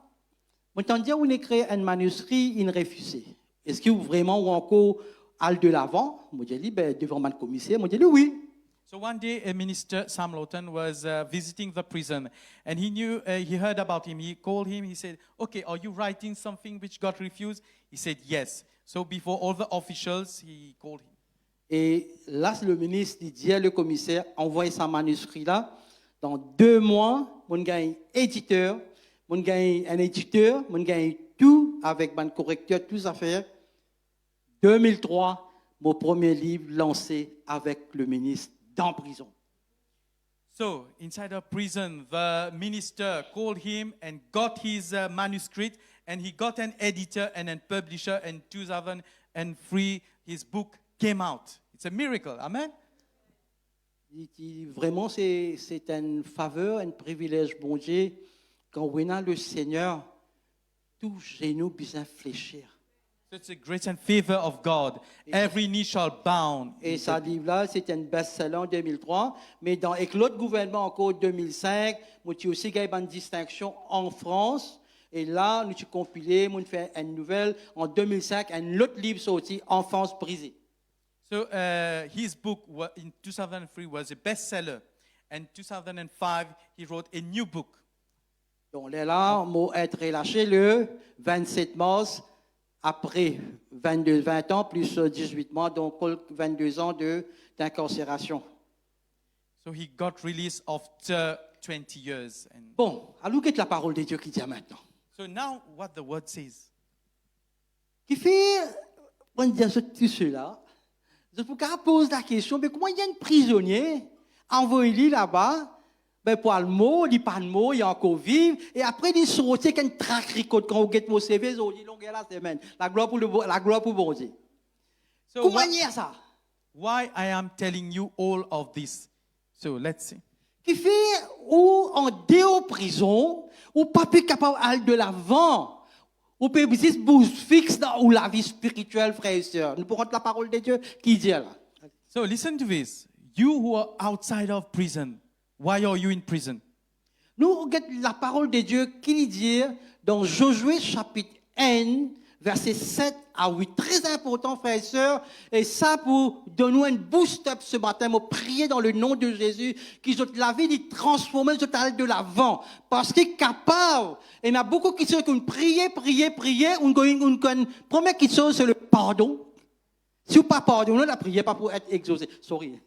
on t'en dit, on écrit un manuscrit, il refusé. Est-ce que vraiment, ou encore, aller de l'avant? Moi, j'ai dit, ben, devant mon commissaire, moi, j'ai dit, oui. So one day, a minister, Sam Lawton, was visiting the prison, and he knew, he heard about him. He called him. He said, "Okay, are you writing something which got refused?" He said, "Yes." So before all the officials, he called him. Et là, le ministre, il dit, le commissaire, envoyez ce manuscrit-là. Dans 2 mois, on gagne éditeur, on gagne un éditeur, on gagne tout avec un correcteur, tout ça fait. 2003, mon premier livre lancé avec le ministre dans prison. So inside a prison, the minister called him and got his manuscript, and he got an editor and a publisher. In 2003, his book came out. It's a miracle. Amen. Il dit, vraiment, c'est une faveur, un privilège, bon Dieu, quand on a le Seigneur, tout genou besoin fléchir. So it's a grace and favor of God. Every knee shall bow. Et ce livre-là, c'était un best-seller en 2003. Mais avec l'autre gouvernement encore 2005, nous avons aussi gagné une distinction en France. Et là, nous avons compilé, nous avons fait une nouvelle en 2005, un autre livre sorti, Enfance brisée. So his book in 2003 was a bestseller. And 2005, he wrote a new book. Donc là, on va être relâché le 27 mars, après 20 ans, plus 18 mois, donc 22 ans d'incarcération. So he got released after 20 years. And Bon, alors qu'est-ce que la parole de Dieu qui dit maintenant? so now what the word says. Qui fait, on dit tout cela, je vous pose la question, mais comment il y a un prisonnier envoyé là-bas, ben pour le mot, il n'y a pas de mot, il est encore vivre, et après il sort avec un trac record quand vous avez mon CV, vous dites, longue la semaine, la gloire pour bon Dieu. So Comment il y a ça? why I am telling you all of this? So let's see. Qui fait, ou en dehors prison, ou pas plus capable d'aller de l'avant, ou peut être bouse fixe dans ou la vie spirituelle, frères et sœurs. Nous pourrons la parole de Dieu qui dit là. So listen to this. You who are outside of prison, why are you in prison? Nous regardons la parole de Dieu qui dit dans Josué chapitre 1, versets 7 à 8. Très important, frères et sœurs. Et ça pour donner un boost-up ce matin, pour prier dans le nom de Jésus, qui soit la vie, il transforme de l'avant. Parce qu'il est capable. Et il y a beaucoup qui sont qui prier. Une première question, c'est le pardon. Si vous ne pas pardonner, la prière pas pour être exaucée. Sorry.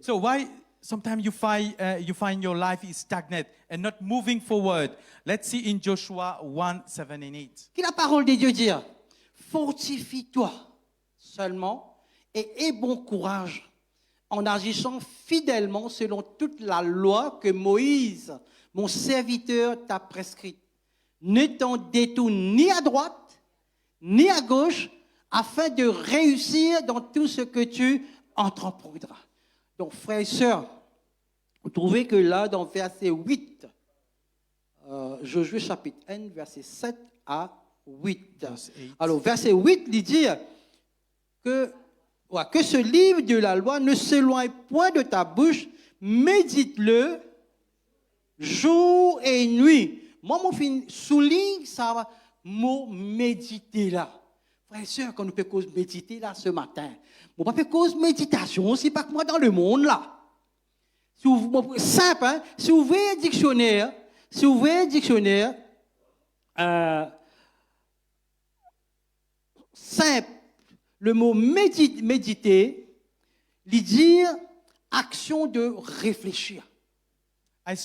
So why sometimes you find your life is stagnant and not moving forward? Let's see in Joshua 1, 7 and 8. Qui la parole de Dieu dit? Fortifie-toi seulement et aie bon courage en agissant fidèlement selon toute la loi que Moïse, mon serviteur, t'a prescrite. Ne t'en détourne ni à droite, ni à gauche, afin de réussir dans tout ce que tu entreprendras. Donc, frères et sœurs, vous trouvez que là, dans verset 8, Josué chapitre 1, verset 7 à 8. Alors, verset 8, il dit que ce livre de la loi ne s'éloigne point de ta bouche, médite-le jour et nuit. Moi, mon souligne ça, mot méditer là. Frères et sœurs, quand nous pouvons méditer là ce matin, on ne peut pas cause méditation aussi, pas que moi dans le monde là. Simple, hein? Si vous ouvrez un dictionnaire, simple, le mot méditer, lui dire action de réfléchir. I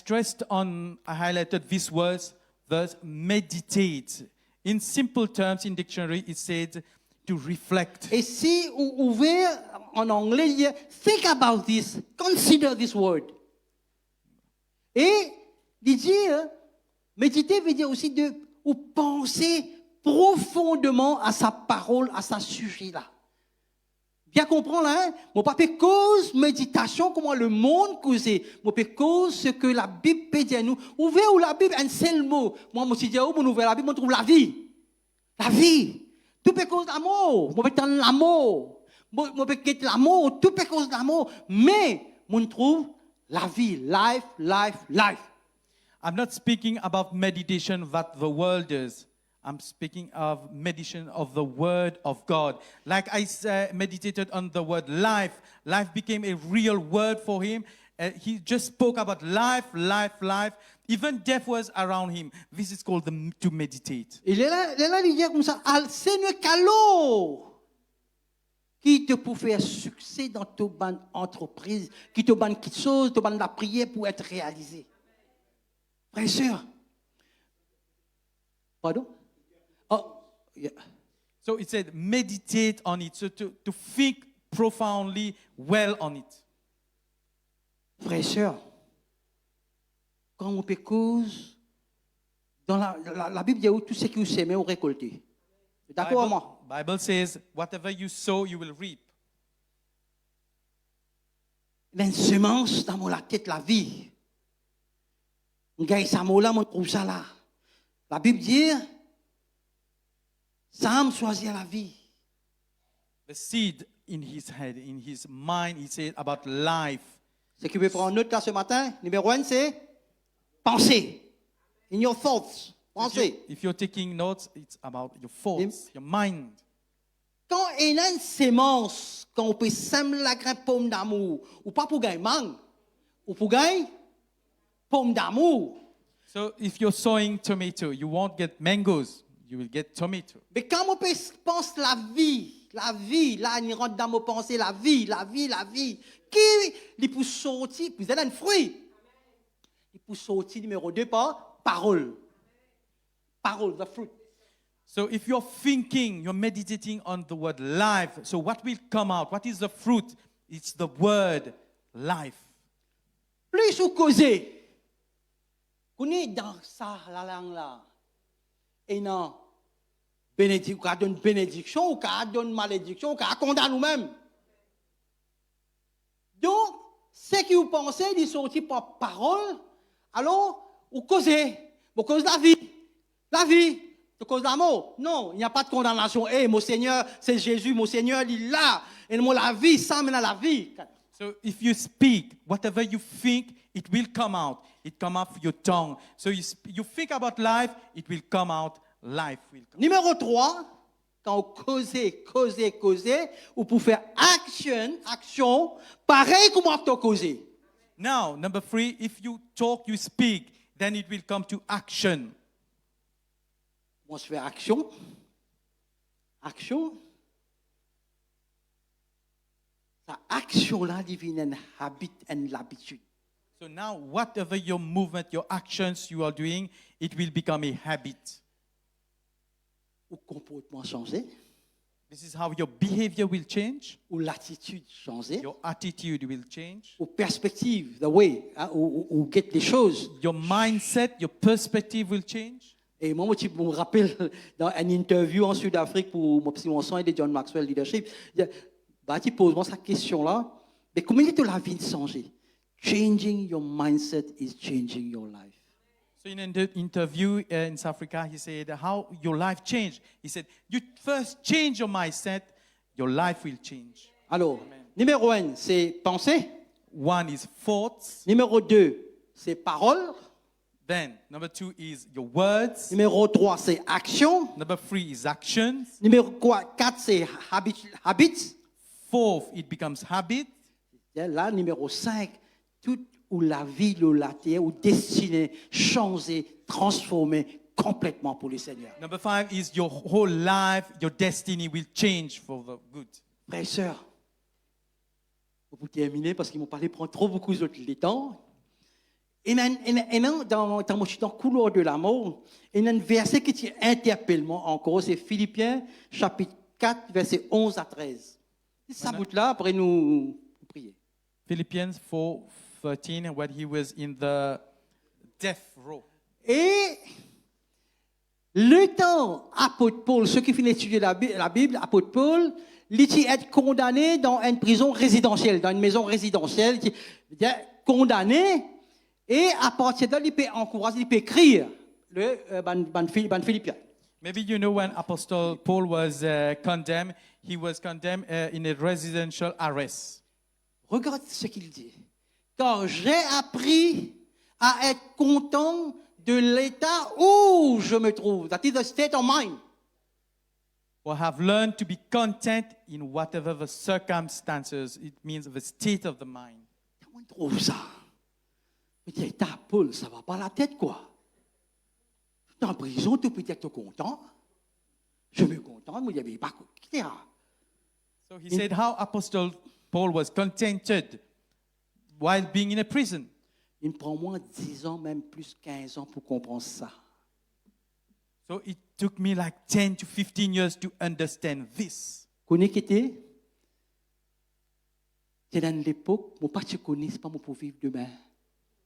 highlighted this words, thus meditate. In simple terms, in dictionary, it said to reflect. Et si vous ouvrez en anglais, il dit think about this, consider this word. Et il dit, méditer veut dire aussi de ou penser profondément à sa parole, à sa sujet là. Bien comprendre, hein? Mon papa cause méditation, comment le monde cause. Mon papa cause ce que la Bible peut dire nous. Ouvrez ou la Bible, un seul mot. Moi, je me dis, on ouvre la Bible, on trouve la vie. La vie. Tout peut cause d'amour. Mon papa l'amour. Mon papa quitte l'amour. Tout peut cause d'amour. Mais, on trouve la vie. Life, life, life. I'm not speaking about meditation that the world does. I'm speaking of meditation of the word of God. Like I meditated on the word life. Life became a real word for him. He just spoke about life, life, life. Even death was around him. This is called to meditate. Il est là, il dit comme ça, al Seigneur Calo, qui te peut faire succès dans ta bonne entreprise, qui te bonne quelque chose, te bonne la prière pour être réalisée. Frères et sœurs. Pardon? Oh, yeah. So it said, meditate on it. So to think profoundly well on it. Frères et sœurs, quand on peut cause, dans la Bible dit tout ce que vous semez, vous récoltez. D'accord à moi? Bible says, whatever you sow, you will reap. Une semence dans la tête, la vie. On gagne ça, là, on trouve ça là. La Bible dit, Sam choisit la vie. The seed in his head, in his mind, he said about life. Ce qui veut prendre note là ce matin, numéro 1, c'est penser. In your thoughts. Penser. If you're taking notes, it's about your thoughts, your mind. Quand il y a une sémence, quand on peut semer la graine pomme d'amour, ou pas pour gagner mangue, ou pour gagner pomme d'amour. So if you're sowing tomato, you won't get mangoes, you will get tomato. Mais quand on pense la vie, là, on rentre dans nos pensées, la vie, qui il peut sortir, vous avez un fruit. Il peut sortir numéro 2 par parole. Parole, the fruit. So if you're thinking, you're meditating on the word life, so what will come out? What is the fruit? It's the word life. Plus vous causez, vous êtes dans ça, la langue là, et non, bénédiction, ou donne bénédiction, ou donne malédiction, ou condamne nous-mêmes. Donc, ce que vous pensez, il sortit par parole, alors, vous causez la vie. De cause d'amour. Non, il n'y a pas de condamnation. Mon Seigneur, c'est Jésus, mon Seigneur, il est là. Et moi, la vie, ça mène à la vie. So if you speak, whatever you think, it will come out. It come out your tongue. So you think about life, it will come out. Life will come. Numéro 3, quand vous causez, vous pouvez faire action, pareil comme vous avez causé. Now, number 3, if you talk, you speak, then it will come to action. On se fait action. Sa action-là devient un habit, une habitude. So now, whatever your movement, your actions you are doing, it will become a habit. Ou comportement changer. This is how your behavior will change. Ou l'attitude changer. Your attitude will change. Ou perspective, the way, ou get les choses. Your mindset, your perspective will change. Et moi, je me rappelle dans une interview en Sud-Afrique pour mon son et de John Maxwell Leadership, tu poses-moi cette question-là, mais comment est-ce que la vie change? Changing your mindset is changing your life. So in an interview in South Africa, he said, how your life changed. He said, you first change your mindset, your life will change. Alors, numéro 1, c'est penser. 1 is thoughts. Numéro 2, c'est parole. Then, number 2 is your words. Numéro 3, c'est action. Number 3 is actions. Numéro 4, c'est habits. 4, it becomes habit. Là, numéro 5, tout où la vie, la terre, ou destinée, changer, transformer complètement pour le Seigneur. Number 5 is your whole life, your destiny will change for the good. Frères et sœurs, vous pour terminer, parce qu'ils m'ont parlé prendre trop beaucoup de temps. Et dans le couloir de l'amour, il y a un verset qui interpelle moi encore, c'est Philippiens chapitre 4, versets 11 à 13. C'est ça bout-là, après nous prier. Philippians 4:13, when he was in the death row. Et le temps, apôtre Paul, ceux qui finissent d'étudier la Bible, apôtre Paul, il est condamné dans une prison résidentielle, dans une maison résidentielle, il est condamné, et à partir de là, il peut encourager, il peut écrire le Philippiens. Maybe you know when Apostle Paul was condemned, he was condemned in a residential arrest. Regarde ce qu'il dit. Car j'ai appris à être content de l'état où je me trouve. That is the state of mind. Or have learned to be content in whatever the circumstances. It means the state of the mind. Comment on trouve ça? Mais dis, t'as Paul, ça va pas la tête, quoi. Tu es en prison, tu peux être content. Je me contente, mais il n'y avait pas etc. So he said how Apostle Paul was contented while being in a prison. Il me prend moins 10 ans, même plus 15 ans pour comprendre ça. So it took me like 10 to 15 years to understand this. Connais qui était? C'est dans l'époque, mon pas te connais, c'est pas mon pour vivre demain.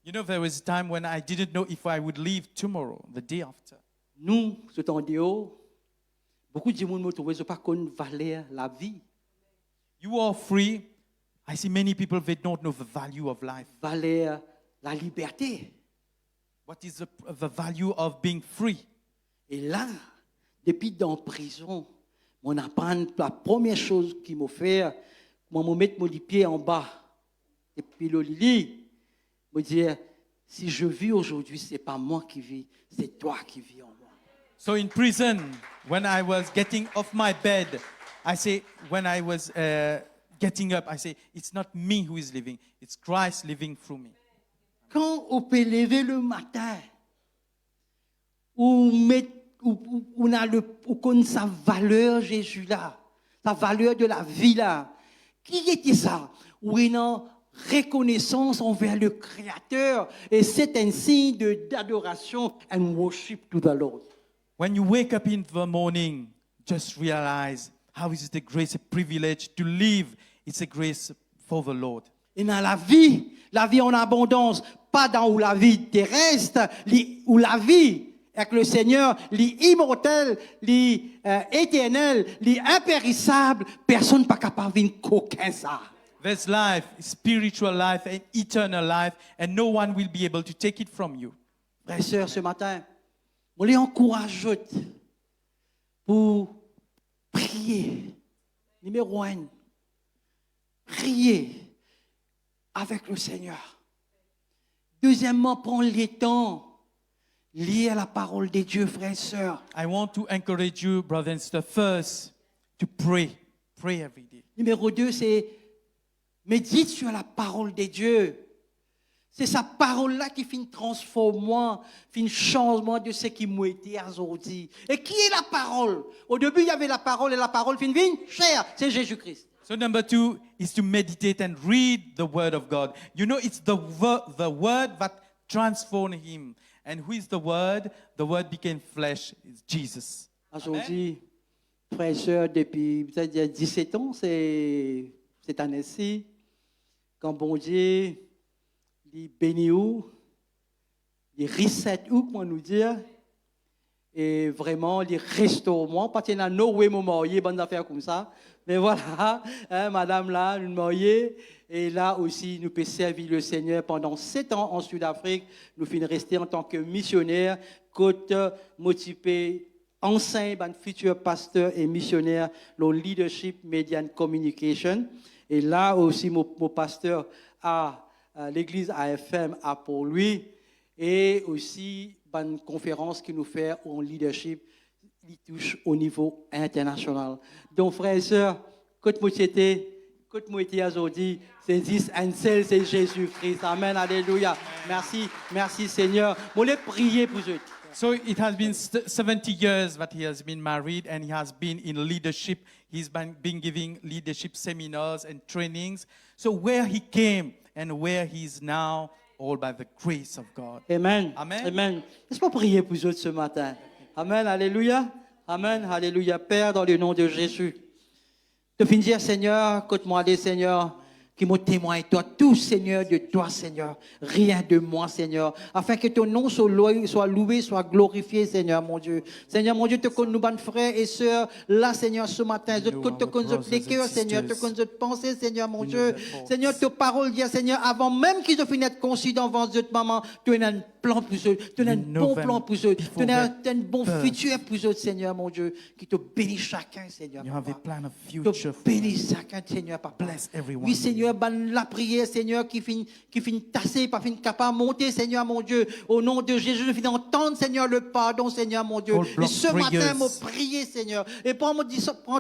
You know, there was a time when I didn't know if I would leave tomorrow, the day after. Nous, ce temps de haut, beaucoup de monde me trouvent, je pas qu'on valeur la vie, You are free. I see many people, they don't know the value of life. valeur la liberté. What is the value of being free? Et là, depuis dans la prison, on apprend la première chose qu'il m'a fait, moi me mettre mon pied en bas. Et puis le lit, me dire, si je vis aujourd'hui, c'est pas moi qui vis, c'est toi qui vis en moi. So in prison, when I was getting off my bed, I say, when I was getting up, I say, it's not me who is living, it's Christ living through me. Quand on peut lever le matin, on connaît sa valeur, Jésus là, sa valeur de la vie là. Qui était ça? Ou une reconnaissance envers le Créateur, et c'est un signe d'adoration and worship to the Lord. When you wake up in the morning, just realize how is it a grace, a privilege to live. It's a grace for the Lord. Et dans la vie en abondance, pas dans la vie terrestre, ou la vie avec le Seigneur, l'immortel, l'éternel, l'impérissable, personne n'est pas capable de vivre qu'aucun ça. There's life, spiritual life, and eternal life, and no one will be able to take it from you. Frères et sœurs, ce matin, on les encourage pour prier. Numéro 1, prier avec le Seigneur. Deuxièmement, prendre le temps, lire la parole de Dieu, frères et sœurs. I want to encourage you, brothers and sisters, first to pray. Pray every day. Numéro 2, c'est médite sur la parole de Dieu. C'est sa parole-là qui fait transformement, fait un changement de ce qui m'a été aujourd'hui. Et qui est la parole? Au début, il y avait la parole, et la parole fait une vie chère. C'est Jésus-Christ. So number 2 is to meditate and read the word of God. You know, it's the word that transformed him. And who is the word? The word became flesh. It's Jesus. Aujourd'hui, frères et sœurs, depuis peut-être il y a 17 ans, c'est cette année-ci, quand bon Dieu, il bénit où, il reset où, comment nous dire, et vraiment, il restaure moi, parce qu'il y a no way me marier, bonnes affaires comme ça. Mais voilà, hein, madame là, nous marier, et là aussi, nous pouvons servir le Seigneur pendant 7 ans en Sud-Afrique. Nous finissons rester en tant que missionnaires, côte motivé, enseigne, futur pasteur et missionnaire, le leadership, media and communication. Et là aussi, mon pasteur à l'église AFM a pour lui, et aussi une conférence qui nous fait en leadership, qui touche au niveau international. Donc, frères et sœurs, côte moitié, Côte moitié aujourd'hui, c'est 10 un seul, c'est Jésus-Christ. Amen, alléluia. Merci, merci Seigneur. Moi, les prier pour eux. So it has been 70 years that he has been married and he has been in leadership. He's been giving leadership seminars and trainings. So where he came and where he is now, all by the grace of God. Amen. Amen. Amen. Laisse-moi prier pour eux ce matin. Amen, alléluia. Amen, alléluia. Père, dans le nom de Jésus. De finir, Seigneur, écoute-moi, des Seigneur, qui me témoigne, toi, tout, Seigneur, de toi, Seigneur, rien de moi, Seigneur, afin que ton nom soit loué, soit glorifié, Seigneur, mon Dieu. Seigneur, mon Dieu, te connais, nous, bonnes frères et sœurs, là, Seigneur, ce matin, je te connais les cœurs, Seigneur, te connais pensées, Seigneur, mon Dieu. Seigneur, ta parole dit, Seigneur, avant même qu'ils aient fini d'être conçus dans votre maman, tu as un plan pour eux, tu as un bon plan pour eux, tu as un bon futur pour eux, Seigneur, mon Dieu, qui te bénit chacun, Seigneur. You have a plan of Te future for bénis us. chacun, Seigneur, papa. Bless everyone. Oui, Seigneur, la prière, Seigneur, qui finit tasser, pas finit capable de monter, Seigneur, mon Dieu. Au nom de Jésus, je finis d'entendre, Seigneur, le pardon, Seigneur, mon Dieu. All Et block ce prayers. matin, moi, prier, Seigneur. Et pour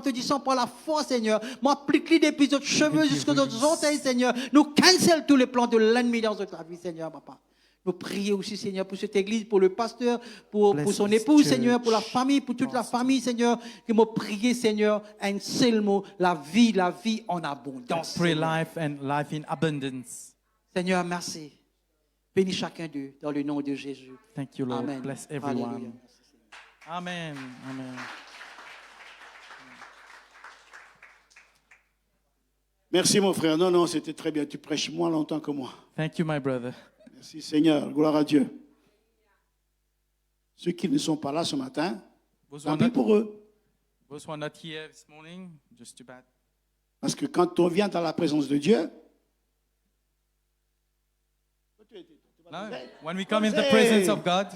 te disant par la foi, Seigneur, moi, applique-les depuis nos cheveux jusqu'aux autres orteils, Seigneur. Nous cancel tous les plans de l'ennemi dans notre vie, Seigneur, papa. Nous prions aussi, Seigneur, pour cette église, pour le pasteur, pour son Bless épouse, this Seigneur, pour la church. famille, pour toute la famille, Seigneur. Que moi, prier, Seigneur, un seul mot, la vie en abondance. Pray Seigneur. life and life in abundance. Seigneur, merci. Bénis chacun d'eux dans le nom de Jésus. Thank you, Lord. Amen. Bless Alléluia. everyone. Amen. Amen. Merci mon frère. Non, non, c'était très bien. Tu prêches moins longtemps que moi. Thank you, my brother. Merci Seigneur. Gloire à Dieu. Ceux qui ne sont pas là ce matin, Those tant who are pis not, pour eux. those who are not here this morning, just too bad. Parce que quand on vient dans la présence de Dieu, No, when we come in the presence of God,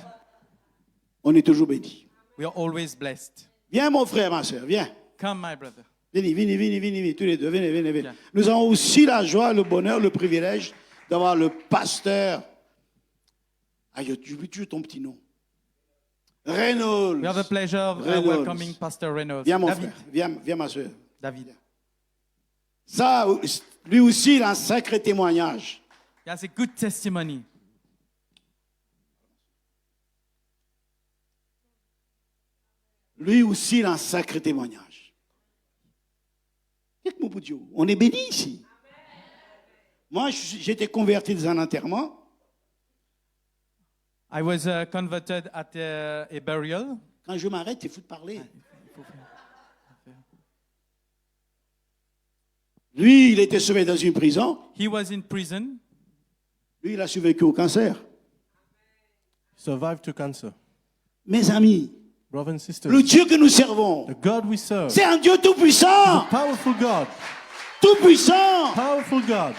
on est toujours béni. we are always blessed. Viens mon frère, ma soeur, viens. Come, my brother. Venez, tous les deux, venez. Bien. Nous avons aussi la joie, le bonheur, le privilège d'avoir le pasteur. Aïe, j'oublie toujours ton petit nom. Reynolds. We have the pleasure of Reynolds. welcoming Pastor Reynolds. Viens mon David. frère, viens ma soeur. David. Ça, lui aussi, il a un sacré témoignage. He has a good testimony. Lui aussi, il a un sacré témoignage. Qu'est-ce que mon bout de Dieu? On est béni ici. Moi, j'étais converti dans un enterrement. I was converted at a burial. Quand je m'arrête, il faut te parler. Lui, il était sauvé dans une prison. He was in prison. Lui, il a survécu au cancer. Survived to cancer. Mes amis, Brothers and sisters, le Dieu que nous servons, the God we serve, c'est un Dieu tout-puissant. powerful God, Tout-puissant. powerful God.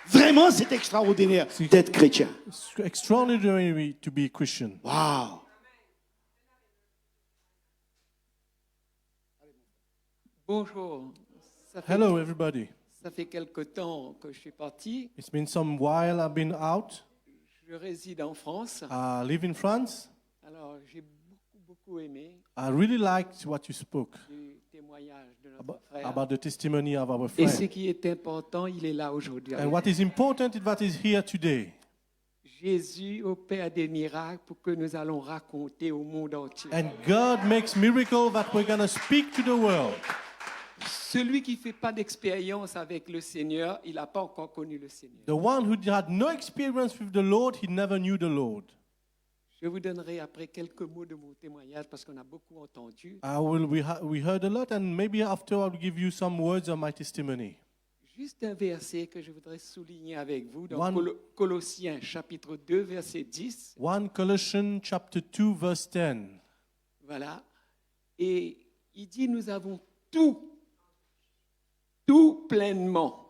Vraiment, c'est extraordinaire d'être chrétien. It's extraordinary to be Christian. Waouh. Bonjour. Ça fait, Hello, everybody. ça fait quelque temps que je suis parti. It's been some while I've been out. Je réside en France. I live in France. Alors, j'ai beaucoup aimé I really liked what you spoke du témoignage de notre frère. about the testimony of our Et ce friend. qui est important, il est là aujourd'hui. And what is important is what is here today. Jésus opère des miracles pour que nous allons raconter au monde entier. And God makes miracles that we're going to speak to the world. Celui qui ne fait pas d'expérience avec le Seigneur, il n'a pas encore connu le Seigneur. The one who had no experience with the Lord, he never knew the Lord. Je vous donnerai après quelques mots de mon témoignage parce qu'on a beaucoup entendu. We heard a lot, and maybe after I'll give you some words of my testimony. Juste un verset que je voudrais souligner avec vous dans One- Colossiens chapitre 2 verset 10. 1 Colossians chapter 2 verse 10. Voilà. Et il dit nous avons tout pleinement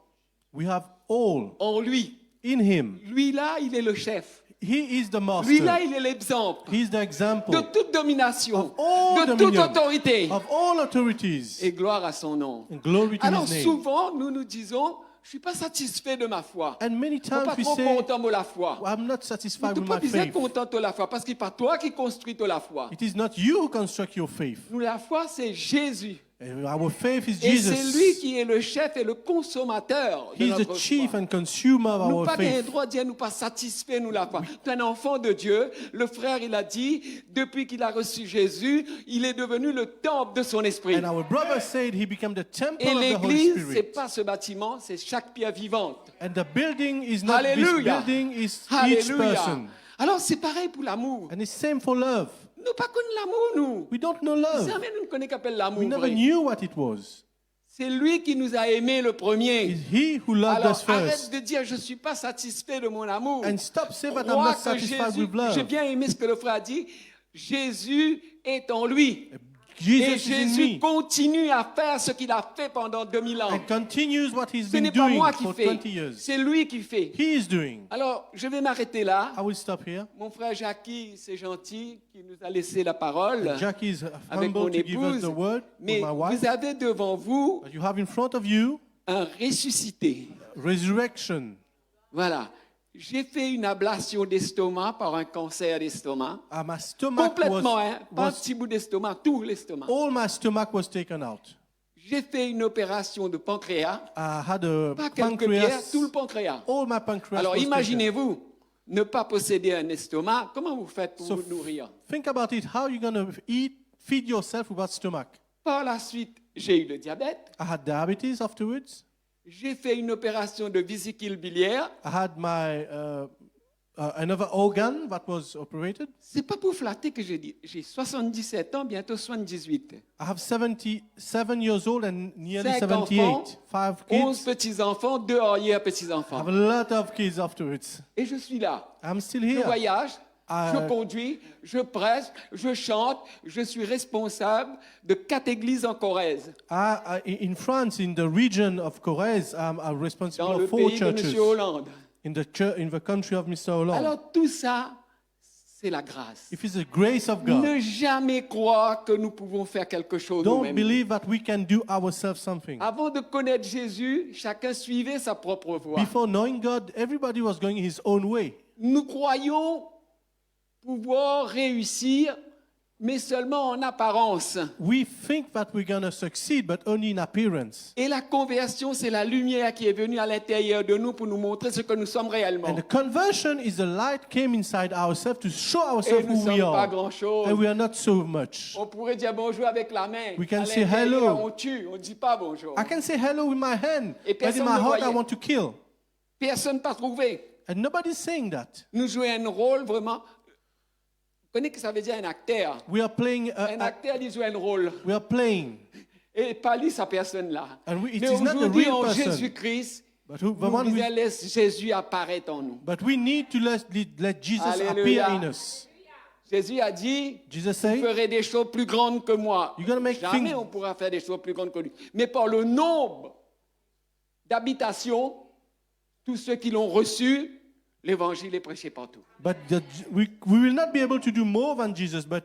We have all en lui. in him. Lui là, il est le chef. He is the Lui là, master. il est l'exemple He's the example de toute domination, all de toute dominion, autorité. of all authorities. Et gloire à son nom. And glory to Alors his name. souvent, nous nous disons, je suis pas satisfait de ma foi. And many Je suis pas times we trop say, content de la foi. I'm not Mais satisfied tu with peux my bien faith. content de la foi parce que c'est pas toi qui construis de la foi. It is not you who construct your faith. Nous, la foi, c'est Jésus. And our faith is Et c'est lui Jesus. qui est le chef et le consommateur de He's the notre chief foi. and consumer of Nous our pas un faith. droit de dire nous pas satisfaits nous la foi. Tu es un enfant de Dieu. Le frère il a dit depuis qu'il a reçu Jésus, il est devenu le temple de son esprit. And our brother said he became the temple Et of the Holy l'église c'est Spirit. pas ce bâtiment, c'est chaque pierre vivante. And the building is not this Alléluia. building, is each Alléluia. person. Alors c'est pareil pour l'amour. And it's same for love. Nous pas connu l'amour nous. We don't know love. Jamais nous ne connaissons qu'appelle l'amour We never vrai. knew what it was. C'est lui qui nous a aimés le premier. It's he who loved Alors us arrête first. de dire je suis pas satisfait de mon amour. And stop saying that I'm Crois not que satisfied Jésus, with love. j'ai bien aimé ce que le frère a dit. Jésus est en lui. Et Jesus is in Jésus me continue à faire ce qu'il a fait pendant 2000 ans. and continues what he's Ce been n'est pas doing moi qui for fais, 20 years. c'est lui qui fait. He is doing. Alors, je vais m'arrêter là. I will stop here. Mon frère Jackie, c'est gentil, qui nous a laissé la parole Jackie is avec mon humble to give us épouse. the word Mais with my wife. vous avez devant vous But you have in front of you un ressuscité. resurrection. Voilà. J'ai fait une ablation d'estomac par un cancer d'estomac. My stomach Complètement, hein? Pas un was petit bout d'estomac, tout l'estomac. all my stomach was taken out. J'ai fait une opération de pancréas. I had a Pas quelques pierres, pancreas. tout le pancréas. All my pancreas Alors was taken. imaginez-vous, ne pas posséder un estomac, comment vous faites pour So vous nourrir? think about it. How you gonna feed yourself without stomach? Par la suite, j'ai eu le diabète. I had diabetes afterwards. J'ai fait une opération de vésicule biliaire. I had my another organ that was operated. C'est pas pour flatter que j'ai dit. J'ai 77 ans, bientôt 78. I have 77 years old and nearly 5 78. enfants, 5 11 kids. petits-enfants, 2 arrière I petits-enfants. have a lot of kids afterwards. Et je suis là. I'm still Je here. voyage, Ah, je conduis, je prêche, je chante, je suis responsable de 4 églises en Corrèze, In France, in the region of Corrèze, I'm dans responsible le of 4 pays de churches. M. Hollande. In the country of Mr. Hollande. Alors tout ça, c'est la grâce. If it's the grace of God, Ne jamais croire que nous pouvons faire quelque chose don't nous-mêmes. believe that we can do ourselves something. Avant de connaître Jésus, chacun suivait sa propre voie. Before knowing God, everybody was going his own way. Nous croyons pouvoir réussir, mais seulement en apparence. We think that we're going to succeed, but only in appearance. Et la conversion, c'est la lumière qui est venue à l'intérieur de nous pour nous montrer ce que nous sommes réellement. And the conversion is the light came inside ourselves to show Et ourselves nous ne who we sommes pas are. grand-chose. And we are not so much. On pourrait dire bonjour avec la main. We can À say l'intérieur, hello. on tue, on ne dit pas bonjour. I can say hello with my hand, Et but in personne my ne heart I voyait. want to kill. Personne n'a trouvé. And nobody's saying that. Nous jouons un rôle vraiment. Vous connaissez ce que ça veut dire un acteur? We are playing. Un acteur, il joue un rôle. We are playing. Et pas lui, sa personne-là. And it Mais is not the aujourd'hui, real en person. Jésus-Christ, But nous the one disons, who, laisse Jésus apparaître en nous. but we need to let Jesus Alléluia. appear in us. Jésus a dit, Jesus vous said, ferez des choses plus grandes que moi. You're gonna make Jamais things- on pourra faire des choses plus grandes que lui. Mais par le nombre d'habitations, tous ceux qui l'ont reçu, l'évangile est prêché partout. but we will not be able to do more than Jesus, but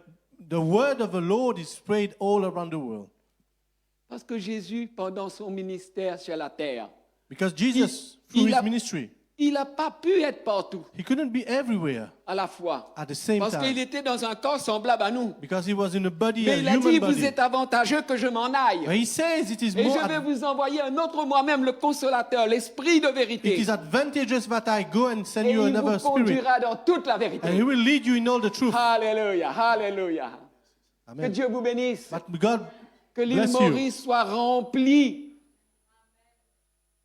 the word of the Lord is spread all around the world. Parce que Jésus, pendant son ministère sur la terre, Because Jesus, through il his a- ministry, il n'a pas pu être partout he couldn't be everywhere à la fois. at the same Parce qu'il time. était dans un corps semblable à nous. Because he was in a body, a Mais il a dit, human vous body. êtes avantageux que je m'en aille. But he says it is Et more je vais vous envoyer un autre moi-même, le consolateur, l'esprit de it vérité. is advantageous that I go and send Et you il another vous spirit. conduira dans toute la And he vérité. will lead you in all the truth. Alléluia, alléluia. Que Amen. Dieu vous bénisse. But God, Que l'île bless you. Maurice soit remplie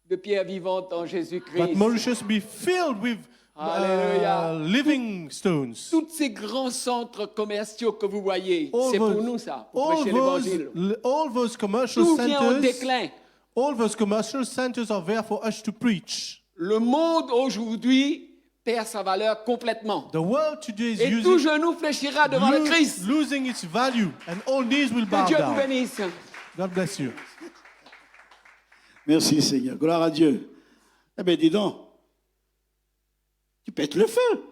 de pierres vivantes en but Jésus-Christ. Mauritius be filled with Hallelujah. living stones. Tous ces grands centres commerciaux que vous voyez, All c'est pour those- nous ça, pour prêcher l'évangile. all those commercial Tout vient au centers, déclin. all those commercial centers are there for us to preach. Le monde aujourd'hui perd sa valeur complètement. The world today is Et tout genou fléchira devant le Christ. losing its value, and all knees will Que bow Dieu vous down. bénisse. God bless you. Merci Seigneur. Gloire à Dieu. Eh bien, dis donc, tu pètes le feu.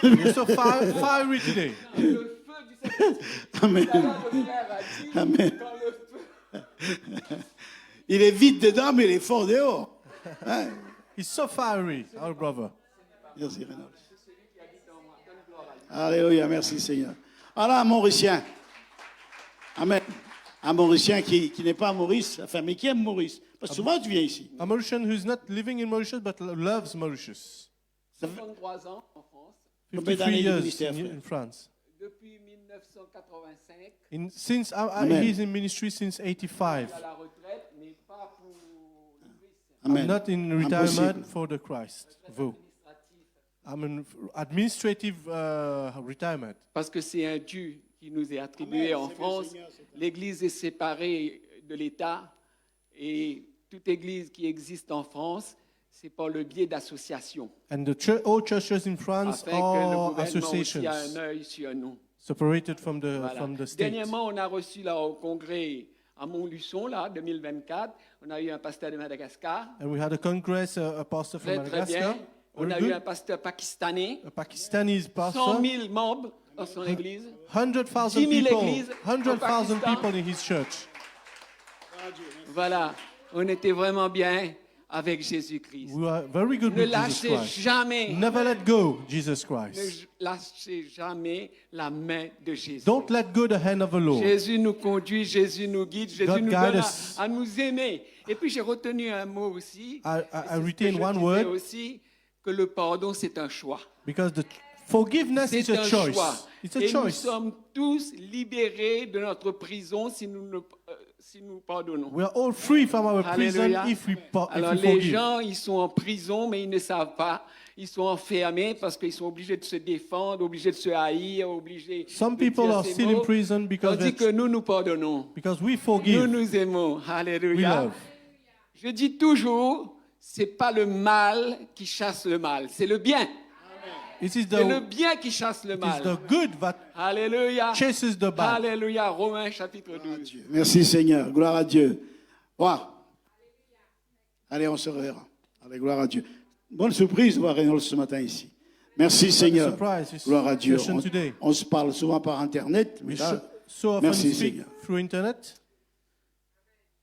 You're so fiery today. Le feu du Saint-Esprit. Amen. Le frère a dit, Amen. quand le feu- Il est vite dedans, mais il est fort dehors. Hein? He's so fiery, our brother. Merci Reynolds. Alléluia, merci Seigneur. Alors, Mauricien. Amen. Un Mauricien qui n'est pas à Maurice, enfin, mais qui aime Maurice. Parce que souvent, tu viens ici. A Mauritian who's not living in Mauritius but loves Mauritius. 53 ans en France, Combien 53 d'années de years ministère, frère? in France. depuis 1985, Since Amen. he's in ministry since 85. à la retraite, mais pas pour le Christ. Amen. I'm not in retirement Impossible. for the Christ. Vous. I'm in administrative retirement. Parce que c'est un dû qui nous est attribué en France. L'Église est séparée de l'État et toute Église qui existe en France, c'est par le biais d'associations, And the all churches in France afin que le are gouvernement associations aussi a un œil sur nous. separated from the Voilà. state. Dernièrement, on a reçu là au congrès à Montluçon, là, 2024, on a eu un pasteur de Madagascar, And we had a congress, a pastor from très très Madagascar. bien. On Very a eu good. un pasteur pakistanais, A Pakistanis 100 pastor. 000 membres dans son église. 100,000 10 000 people. églises au 100,000 Pakistan. people in his church. Voilà, on était vraiment bien avec Jésus-Christ. We are very good Ne with Jesus lâchez Christ. jamais, Never let go, Jesus ne Christ. lâchez jamais la main de Jésus. Don't let go the hand of the Lord. Jésus nous conduit, Jésus nous guide, Jésus God nous guide donne us. à nous aimer. Et puis j'ai retenu un mot aussi. I et c'est ce que retain je one disais word aussi, que le pardon c'est un choix. because the forgiveness is C'est a un choice. choix. It's a Et nous choice. sommes tous libérés de notre prison si nous pardonnons. We are all free from our prison Alléluia. if we Alors les forgive. gens, ils sont en prison, mais ils ne savent pas. Ils sont enfermés parce qu'ils sont obligés de se défendre, obligés de se haïr, obligés Some de people dire are ces still in mots. prison because Tandis que nous pardonnons. we Nous forgive. nous aimons. We Alléluia. love. Je dis toujours, c'est pas le mal qui chasse le mal, c'est le bien. It is C'est le the, bien qui chasse le it is mal. the good that Alléluia. chases the bad. Alléluia. Romains chapitre 12. Merci Seigneur, gloire à Dieu. Wow. Allez, on se reverra. Allez, gloire à Dieu. Bonne surprise de voir Reynolds ce matin ici. Merci Seigneur. surprise is Gloire à Dieu. session today. On se parle souvent par Internet. Mais We là, so often merci speak Seigneur. through internet.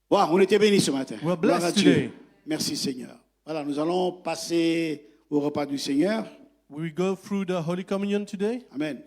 Wow, on était bénis ce matin. We are Gloire à blessed Dieu. today. Merci Seigneur. Voilà, nous allons passer au repas du Seigneur. We will go through the Holy Communion today. Amen.